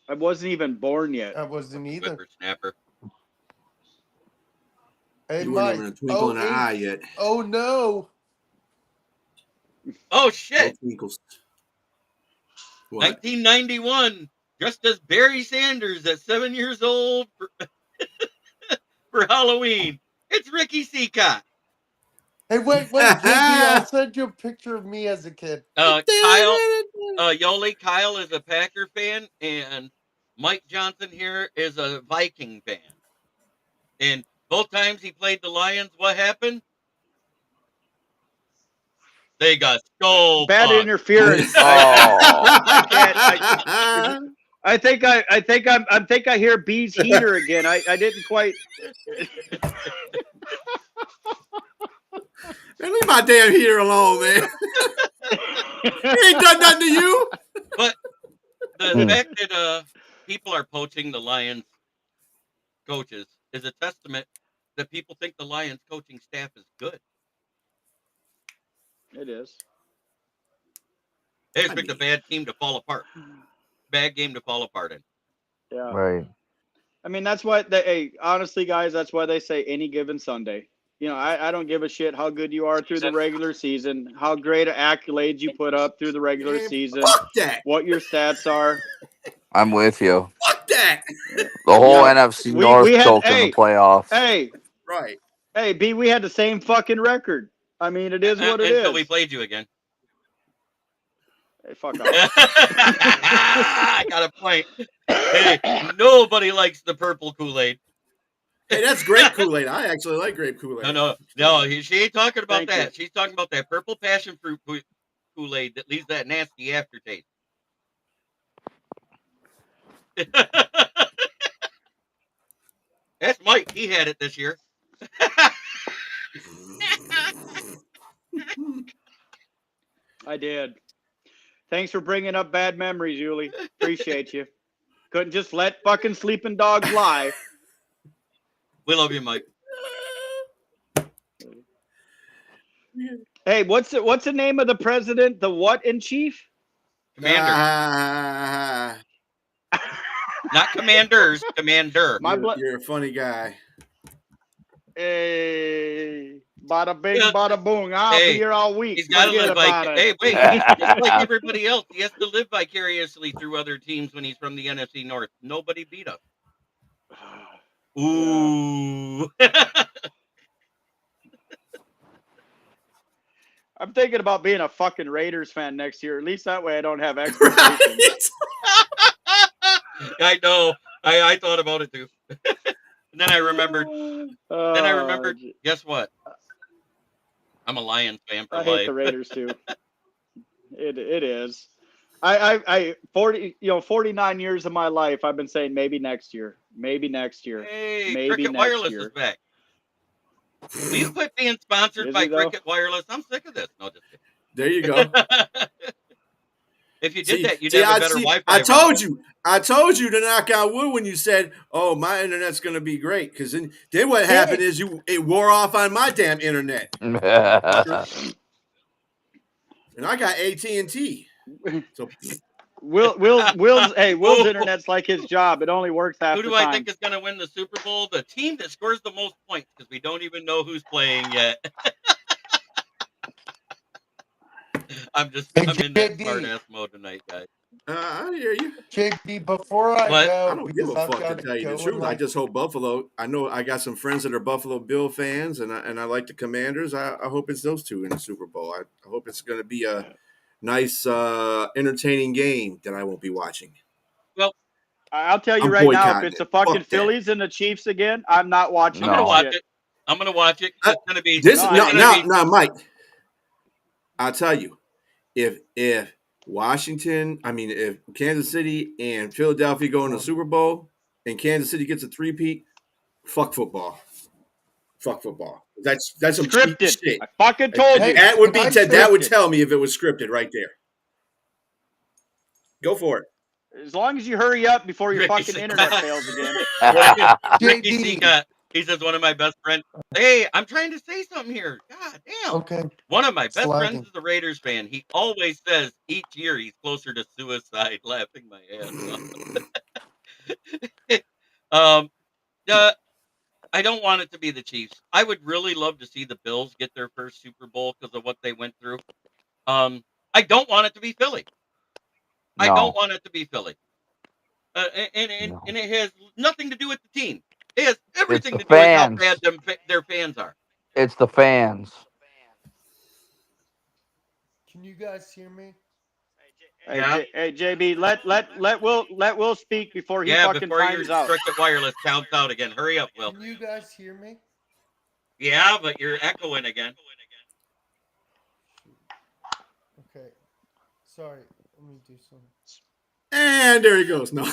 I wasn't even born yet. I wasn't either. Whippersnapper. Hey, You weren't Mike. even a twinkle in an eye yet. Oh no. Oh No shit! twinkles. What? 1991, just as Barry Sanders at 7 years old for Halloween. It's Ricky Seacott. Hey, wait, JB, I'll send you a picture of me as a kid. Kyle, Yoli, Kyle is a Packer fan, and Mike Johnson here is a Viking fan. And both times he played the Lions, what happened? They got so bad fucked. interference. I can't. I think I hear B's heater again. I didn't quite. Man, leave my damn heater alone, man. He ain't done nothing to you. But the fact that people are poaching the Lions coaches is a testament that people think the Lions coaching staff is good. It is. They expect a bad team to fall apart. Bad game to fall apart in. Yeah. Right. I mean, that's why honestly, guys, that's why they say any given Sunday. You know, I don't give a shit how good you are through the regular season, how great accolades you put up through the regular season, fuck that. what your stats are. I'm with you. Fuck that. The whole NFC North choked in the playoffs. Right. Hey, B, we had the same fucking record. I mean, it is what it is. Until we played you again. Hey, fuck off. I got a point. Hey, nobody likes the purple Kool-Aid. Hey, that's grape Kool-Aid. I actually like grape Kool-Aid. No, she ain't talking about that. She's talking about that purple passion fruit Kool-Aid that leaves that nasty aftertaste. That's Mike. He had it this year. I did. Thanks for bringing up bad memories, Yuli. Appreciate you. Couldn't just let fucking sleeping dogs lie. We love you, Mike. Hey, what's the name of the president? The what in chief? Commander. Not commanders, commander. You're a funny guy. Hey, bada bing, bada boom. I'll be here all week. He's got to live Hey, wait, just like everybody else, he has to live vicariously through other teams when he's from the NFC North. Nobody beat us. Ooh. I'm thinking about being a fucking Raiders fan next year. At least that way I don't have expectations. I know. I thought about it too. And then I remembered. Guess what? I'm a Lions fan for life. I hate the Raiders too. It is. I 49 years of my life I've been saying maybe next year. Maybe next year. Hey, maybe Cricket next Wireless year. is back. Will you quit being sponsored by Cricket Wireless? I'm sick of this. No, just kidding. There you go. If you did that, you'd have a better Wi-Fi. I told you to knock on wood when you said, "Oh, my internet's going to be great." Because then what happened is it wore off on my damn internet, and I got AT&T. So Will's internet's like his job. It only works half the time. Who do I think is going to win the Super Bowl? The team that scores the most points, because we don't even know who's playing yet. I'm in that smart ass mode tonight, guys. I hear you. JB, before I What? go, I don't give because a I've fuck to got tell you the go in truth. I just hope Buffalo. I know I got some friends that are Buffalo Bill fans, and I like the Commanders. I hope it's those two in the Super Bowl. I hope it's going to be a nice, entertaining game that I won't be watching. Well, I'll tell you I'm right now, if boycotting it's it. the fucking Fuck that. Phillies and the Chiefs again, I'm not watching I'm gonna that watch shit. it. I'm gonna watch it. It's gonna be Now, Mike. I'll tell you, if Washington, if Kansas City and Philadelphia go in the Super Bowl and Kansas City gets a three-peat, fuck football. Fuck football. That's some cheap Scripted. shit. I fucking told you. That would be Scripted. that would tell me if it was scripted right there. Go for it. As long as you hurry up before your Ricky fucking internet fails again. Ricky Seacott, he says one of my best friends. Hey, I'm trying to say something here. God damn. Okay. One of my best Slagging. friends is a Raiders fan. He always says each year he's closer to suicide, laughing my ass off. I don't want it to be the Chiefs. I would really love to see the Bills get their first Super Bowl because of what they went through. I don't want it to be Philly. No. I don't want it to be Philly. And it has nothing to do with the team. It has everything to do with how bad their fans are. It's the fans. Can you guys hear me? Hey, hey JB, let Will speak before he fucking before times your out. Cricket Wireless counts out again. Hurry up, Will. Can you guys hear me? Yeah, but you're echoing again. Okay. Sorry. Let me do something. And there he goes. No.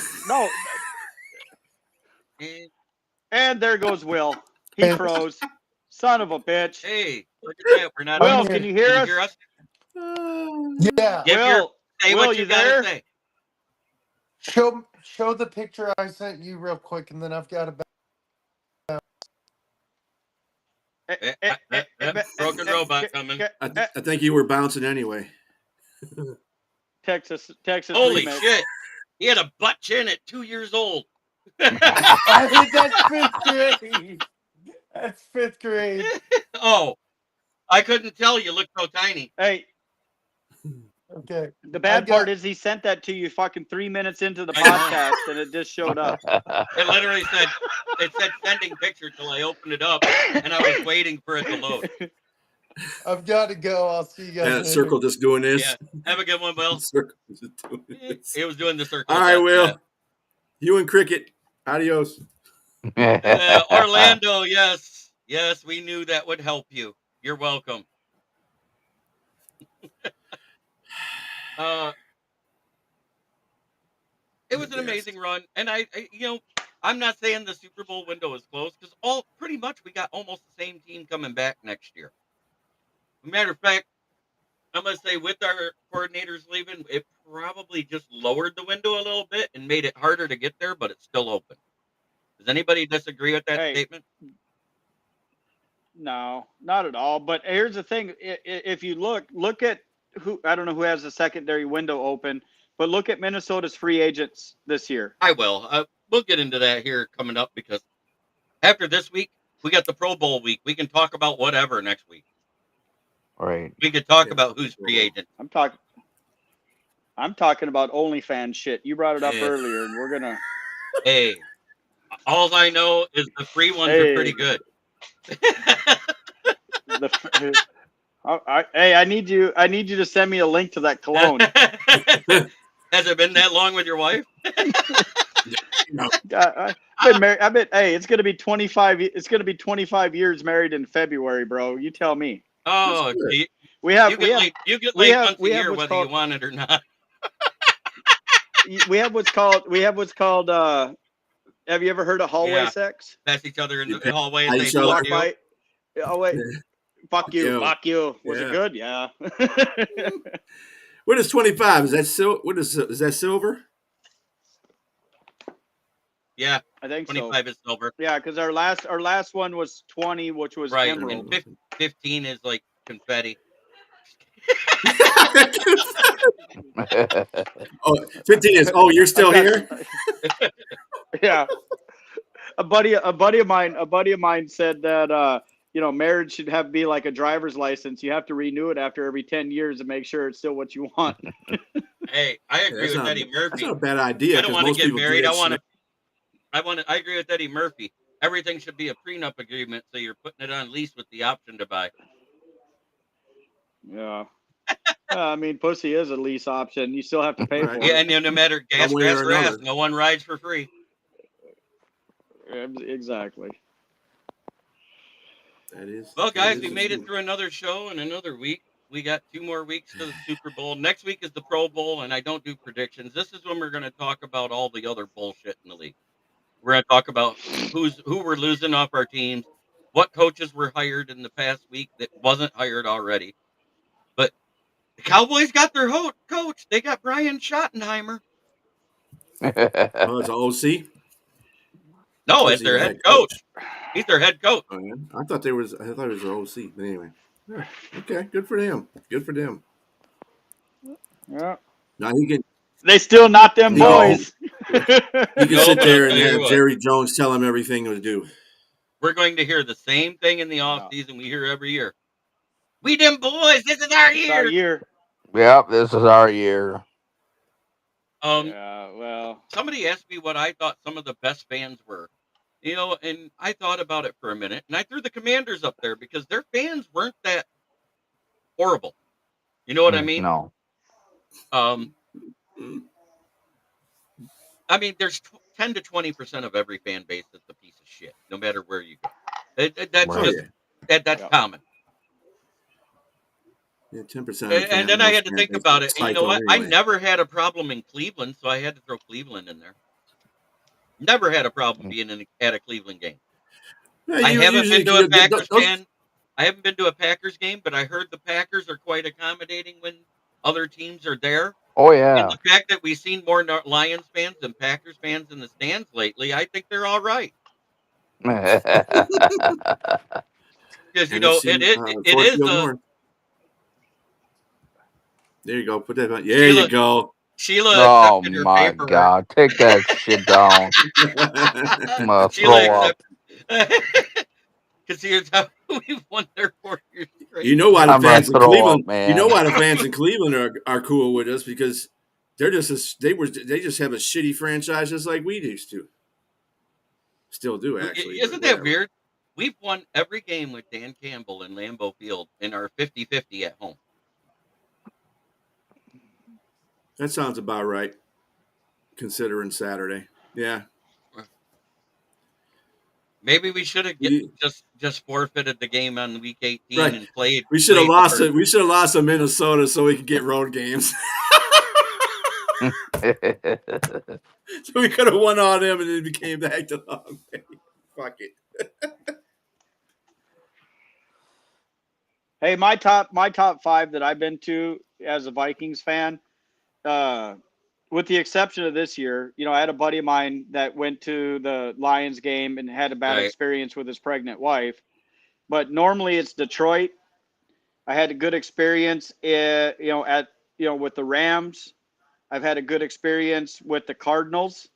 And there goes Will. He froze. Son of a bitch. Hey, look at that. We're not. Will, can you hear us? Yeah. Say Will, what you there? gotta say. Show the picture I sent you real quick, and then I've got Broken robot coming. I think you were bouncing anyway. Texas. Holy remix. shit! He had a butt chin at 2 years old. I think that's fifth grade. That's fifth grade. Oh, I couldn't tell. You look so tiny. Hey. Okay. The bad part is he sent that to you fucking 3 minutes into the podcast and it just showed up. It literally said sending picture till I opened it up and I was waiting for it to load. I've got to go. I'll see you guys later. Circle just doing this. Yeah. Have a good one, Will. Circle just doing this. It was doing the circle. All right, Will. You and Cricket. Adios. Orlando, yes. Yes, we knew that would help you. You're welcome. It was an amazing run, and I I'm not saying the Super Bowl window is closed because pretty much we got almost the same team coming back next year. Matter of fact, I'm gonna say with our coordinators leaving, it probably just lowered the window a little bit and made it harder to get there, but it's still open. Does anybody disagree with that statement? No, not at all. But here's the thing: if you look at who, I don't know who has the secondary window open, but look at Minnesota's free agents this year. I will. We'll get into that here coming up because after this week, we got the Pro Bowl week. We can talk about whatever next week. Right. We could talk about who's free agent. I'm talking about OnlyFans shit. You brought it up earlier, and we're gonna. Hey, all I know is the free ones are pretty good. I need you to send me a link to that cologne. Has it been that long with your wife? No. I've been married. Hey, it's gonna be 25. It's gonna be 25 years married in February, bro. You tell me. Oh, you get laid once a year whether you want it or not. we have what's called. Have you ever heard of hallway sex? Pass each other in the hallway and and say, fuck you. Oh wait, fuck you. Was it good? Yeah. What is 25? Is that is that silver? Yeah, I think 25 is silver. Yeah, because our last one was 20, which was emerald. And 15 is like confetti. 15 is. Oh, you're still here? Yeah. A buddy of mine said that marriage should be like a driver's license. You have to renew it after every 10 years to make sure it's still what you want. Hey, I agree with Eddie Murphy. That's not a bad idea. I don't want to get married. I I agree with Eddie Murphy. Everything should be a prenup agreement, so you're putting it on lease with the option to buy. Yeah. I mean, pussy is a lease option. You still have to pay for it. Yeah, and no matter gas, grass, or ass, no one rides for free. Exactly. That is. Well, guys, we made it through another show and another week. We got 2 more weeks to the Super Bowl. Next week is the Pro Bowl, and I don't do predictions. This is when we're going to talk about all the other bullshit in the league. We're going to talk about who we're losing off our teams, what coaches were hired in the past week that wasn't hired already. But the Cowboys got their coach. They got Brian Schottenheimer. Oh, it's an OC? No, it's their head coach. He's their head coach. Oh, yeah? I thought it was an OC, but anyway. Okay, good for them. Good for them. Yeah. Now he can. They still not them boys. He can sit there and have Jerry Jones tell him everything to do. We're going to hear the same thing in the offseason we hear every year. We them boys. This is our year. It's our year. Yep, this is our year. Yeah, well. Somebody asked me what I thought some of the best fans were. And I thought about it for a minute, and I threw the Commanders up there because their fans weren't that horrible. You know what I mean? No. I mean, there's 10 to 20% of every fan base that's a piece of shit, no matter where you go. That's common. Yeah, 10%. And then I had to think about it. And you know what? Anyway. I never had a problem in Cleveland, so I had to throw Cleveland in there. Never had a problem being at a Cleveland game. Yeah, I haven't been to a Packers fan. I haven't been to a Packers game, but I heard the Packers are quite accommodating when other teams are there. Oh, yeah. And the fact that we've seen more Lions fans than Packers fans in the stands lately, I think they're all right. Because, it is there you go. Put that on. There you go. Sheila. Oh, my God. Take that shit down. I'm going to throw up. Because here's how we've won their 4 years straight. You know why the fans in Cleveland? You know why the fans in Cleveland are cool with us, because they're just they just have a shitty franchise just like we used to. Still do, actually. Isn't that weird? We've won every game with Dan Campbell in Lambeau Field in our 50-50 at home. That sounds about right, considering Saturday. Yeah. Maybe we should have just forfeited the game on week 18 and played. We should have lost it. We should have lost to Minnesota so we could get road games. So we could have won all them and then became back to Long Bay. Fuck it. Hey, my top 5 that I've been to as a Vikings fan, with the exception of this year, I had a buddy of mine that went to the Lions game and had a bad experience with his pregnant wife. But normally it's Detroit. I had a good experience, with the Rams. I've had a good experience with the Cardinals.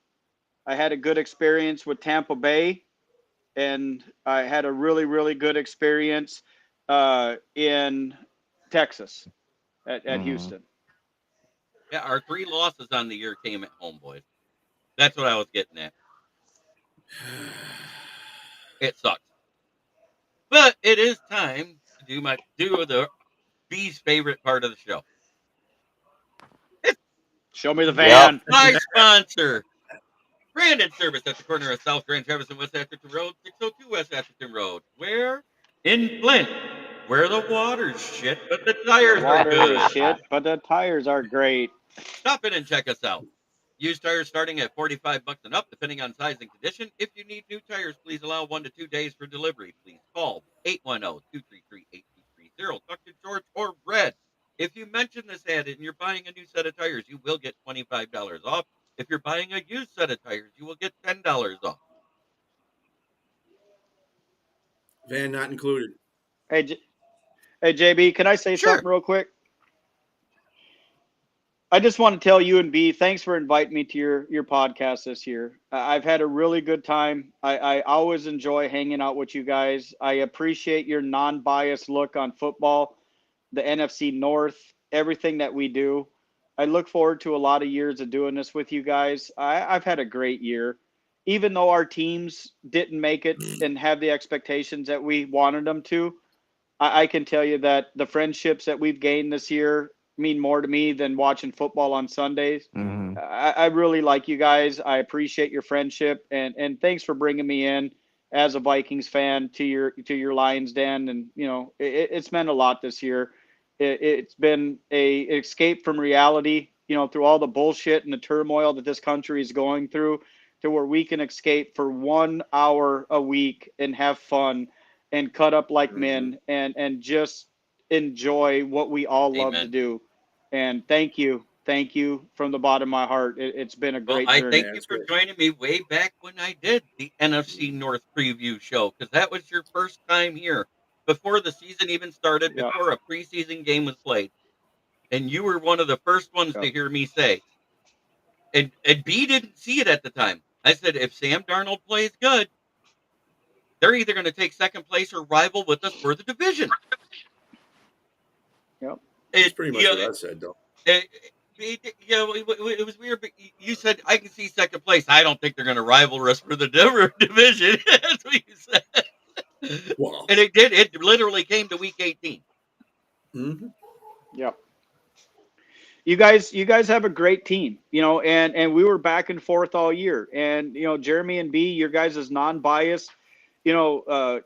I had a good experience with Tampa Bay, and I had a really, really good experience in Texas at Houston. Yeah, our 3 losses on the year came at home, boys. That's what I was getting at. It sucks. But it is time to do the B's favorite part of the show. Show me the van. Yep. My sponsor. Branded service at the corner of South Grand Traverse and West Atherton Road, 602 West Atherton Road. Where? In Flint. Where the water's shit, but the tires are good. Shit, but the tires are great. Stop in and check us out. Used tires starting at $45 and up, depending on size and condition. If you need new tires, please allow 1 to 2 days for delivery. Please call 810-233-8230. Talk to George or Red. If you mention this ad and you're buying a new set of tires, you will get $25 off. If you're buying a used set of tires, you will get $10 off. Van not included. Hey, JB, can I say something real quick? I just want to tell you and B, thanks for inviting me to your podcast this year. I've had a really good time. I always enjoy hanging out with you guys. I appreciate your non-biased look on football, the NFC North, everything that we do. I look forward to a lot of years of doing this with you guys. I've had a great year. Even though our teams didn't make it and have the expectations that we wanted them to, I can tell you that the friendships that we've gained this year mean more to me than watching football on Sundays. Mm-hmm. I really like you guys. I appreciate your friendship, and thanks for bringing me in as a Vikings fan to your Lions Den. And it's meant a lot this year. It's been a escape from reality. Through all the bullshit and the turmoil that this country is going through, to where we can escape for 1 hour a week and have fun and cut up like men and just enjoy what we all love to Amen. do. And thank you from the bottom of my heart. It's been a great I journey. thank you for joining me way back when I did the NFC North preview show, because that was your first time here before the season even started, Yeah. before a preseason game was played. And you were one of the first ones to hear me say, and B didn't see it at the time. I said, if Sam Darnold plays good, they're either going to take second place or rival with us for the division. Yep. That's pretty much what I said, though. It was weird, but you said I can see second place. I don't think they're going to rival us for the division. That's what you said. Wow. And it did. It literally came to week 18. Mm-hmm. Yep. You guys have a great team, and we were back and forth all year. And Jeremy and B, your guys' non-biased,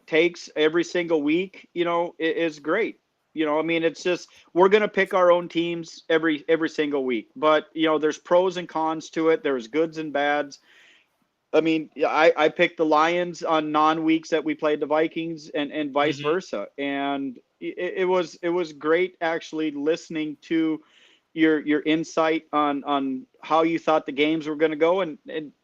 takes every single week, is great. It's just we're gonna pick our own teams every single week. But there's pros and cons to it. There's goods and bads. I picked the Lions on non-weeks that we played the Vikings, and vice versa. And it was great actually listening to your insight on how you thought the games were going to go. And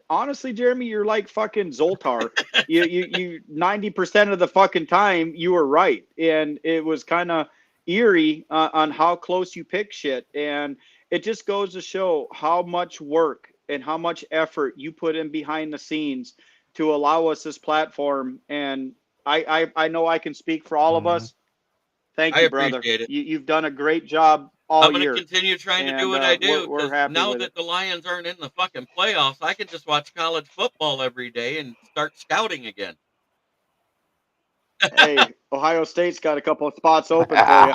honestly, Jeremy, you're like fucking Zoltar. you 90% of the fucking time you were right. And it was kind of eerie on how close you pick shit. And it just goes to show how much work and how much effort you put in behind the scenes to allow us this platform. And I know I can speak for all of us. Thank you, brother. It. You've done a great job all year. I'm going to continue trying to do what I do. We're happy now with that the Lions aren't in the fucking playoffs, I can just watch college football every day and start scouting again. Hey, Ohio State's got a couple of spots open for you.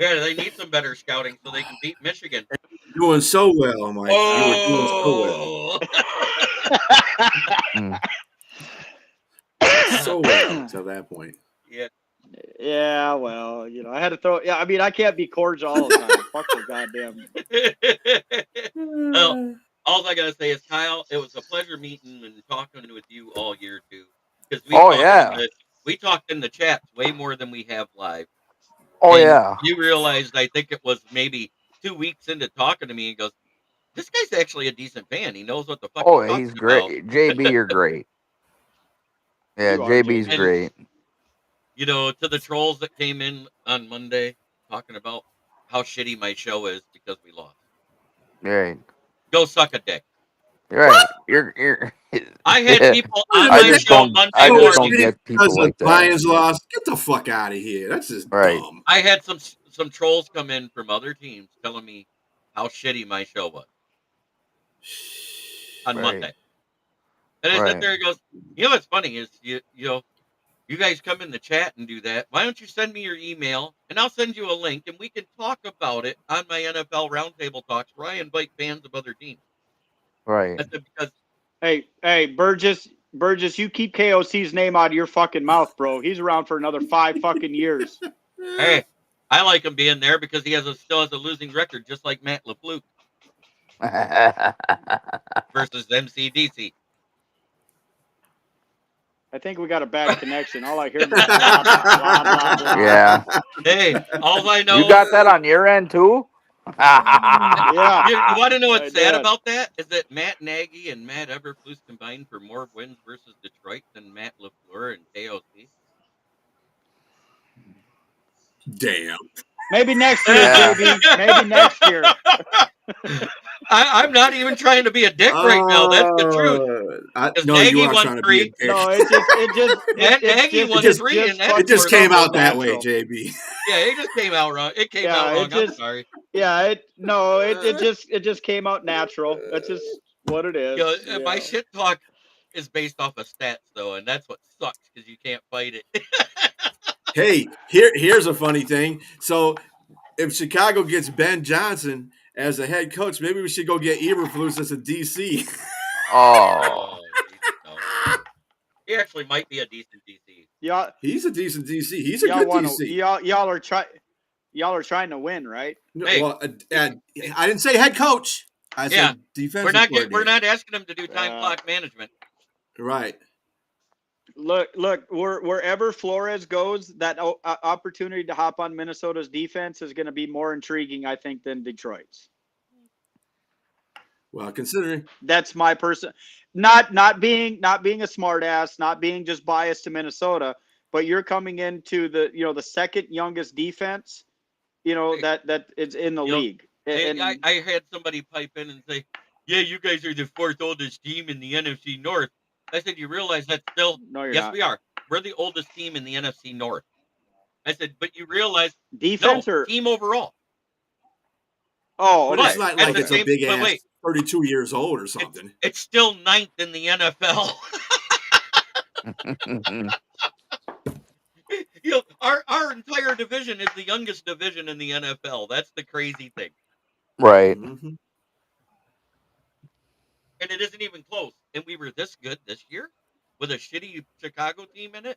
Yeah, they need some better scouting so they can beat Michigan. You're doing so well, Mike. You were doing so well. So well until that point. Yeah. Yeah, well, I had to throw. Yeah, I can't be cordial all the time. Fuck the goddamn. Well, all I gotta say is, Kyle, it was a pleasure meeting and talking with you all year too. Because we talked in the chats way more than we have live. Oh, and yeah. You realized, I think it was maybe 2 weeks into talking to me, and goes, "This guy's actually a decent fan. He knows what the fuck." Oh, he's great. About. JB, you're great. Yeah, JB's great. To the trolls that came in on Monday talking about how shitty my show is because we lost. Right. Go suck a dick. Right. You're I had people on I my just show don't, Monday I just morning. don't get people like that. Lions lost. Get the fuck out of here. That's just dumb. I had some trolls come in from other teams telling me how shitty my show was on Monday. And I sat there and goes, what's funny is you guys come in the chat and do that. Why don't you send me your email and I'll send you a link and we can talk about it on my NFL Roundtable Talks where I invite fans of other teams. Right. That's because Hey, Burgess, you keep KOC's name out of your fucking mouth, bro. He's around for another 5 fucking years. Hey, I like him being there because he still has a losing record, just like Matt LaFleur versus MCDC. I think we got a bad connection. All I hear is blah, blah, blah, blah. Yeah. Hey, all I know. You got that on your end too? Yeah. You want to know what's sad about that? Is that Matt Nagy and Matt Eberflus combined for more wins versus Detroit than Matt LaFleur and KOC. Damn. Maybe next year, JB. Maybe next year. I'm not even trying to be a dick right now. That's the truth. Because No, you Nagy are won trying to be a 3. dick. No, Nagy won it's 3, and it just came out that way, natural. JB. Yeah, it just came out wrong. It came out wrong. I'm sorry. Yeah, it just came out natural. That's just what it is. My shit talk is based off of stats, though, and that's what sucks because you can't fight it. Hey, here's a funny thing. So, if Chicago gets Ben Johnson as a head coach, maybe we should go get Eberflus as a DC. Oh. No. He actually might be a decent DC. Yeah, he's a decent DC. He's a good DC. Y'all are trying to win, right? No, Hey. well, I didn't say head coach. I said defensive coordinator. We're not asking him to do time clock management. Right. Look, wherever Flores goes, that opportunity to hop on Minnesota's defense is going to be more intriguing, I think, than Detroit's. Well, considering that's my person, not being a smart ass, not being just biased to Minnesota, but you're coming into the second youngest defense, that is in the league. And I had somebody pipe in and say, "Yeah, you guys are the 4th oldest team in the NFC North." I said, "You realize that's still?" No, you're yes, not. we are. We're the oldest team in the NFC North. I said, "But you realize defense or team overall?" Oh, but it's not like it's a big ass 32 years old or something. It's still 9th in the NFL. Our entire division is the youngest division in the NFL. That's the crazy thing. Right. Mm-hmm. And it isn't even close. And we were this good this year with a shitty Chicago team in it.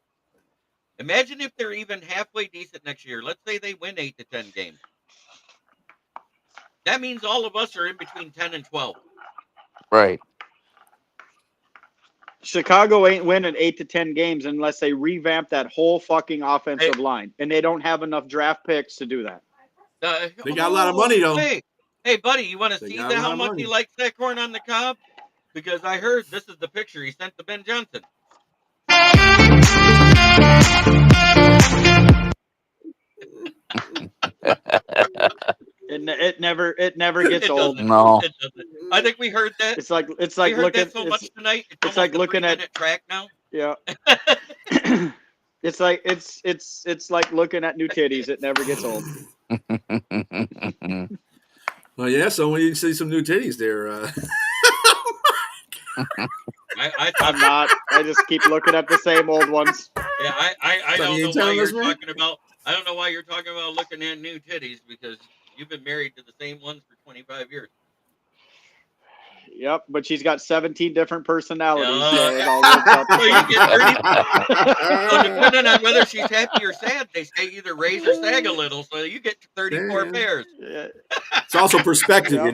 Imagine if they're even halfway decent next year. Let's say they win 8 to 10 games. That means all of us are in between 10 and 12. Right. Chicago ain't winning 8 to 10 games unless they revamp that whole fucking offensive line, and they don't have enough draft picks to do that. They got a lot of money, though. Hey, buddy, you want to see how much he likes that corn on the cob? Because I heard this is the picture he sent to Ben Johnson. It never gets old. No, it doesn't. I think we heard that. It's like we heard that so much tonight. It's like looking at track now. Yeah. It's like looking at new titties. It never gets old. Well, yeah. So when you see some new titties there, I'm not. I just keep looking at the same old ones. Yeah, I don't know why you're talking about. I don't know why you're talking about looking at new titties because you've been married to the same ones for 25 years. Yep, but she's got 17 different personalities. So you get 30. So depending on whether she's happy or sad, they say either raise or sag a little. So you get 34 pairs. Yeah. It's also perspective,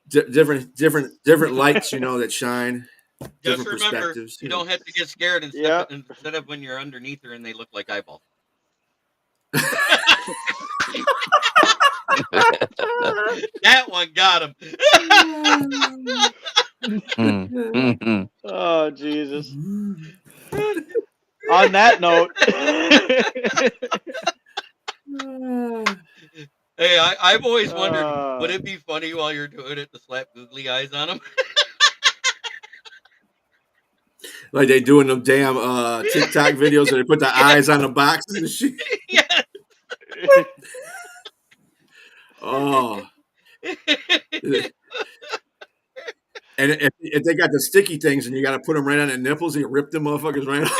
different lights, that shine. Just different remember, perspectives. you don't have to get scared instead of when you're underneath her and they look like eyeballs. That one got him. Oh, Jesus. On that note. Hey, I've always wondered, would it be funny while you're doing it to slap googly eyes on them? Like they doing them damn TikTok videos where they put the eyes on the boxes and shit. Yes. Oh. And if they got the sticky things and you got to put them right on the nipples, you rip them motherfuckers right off.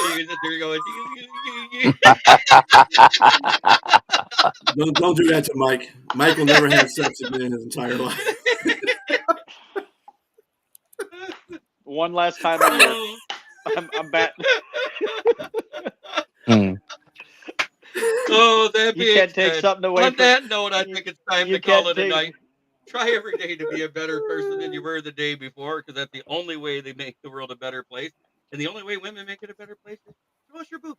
Don't do that to Mike. Mike will never have sex again in his entire life. One last time a year. I'm batting. Oh, that you can't take something away. On that note, I think it's time to call it a night. Try every day to be a better person than you were the day before, because that's the only way they make the world a better place. And the only way women make it a better place is to wash your boobs.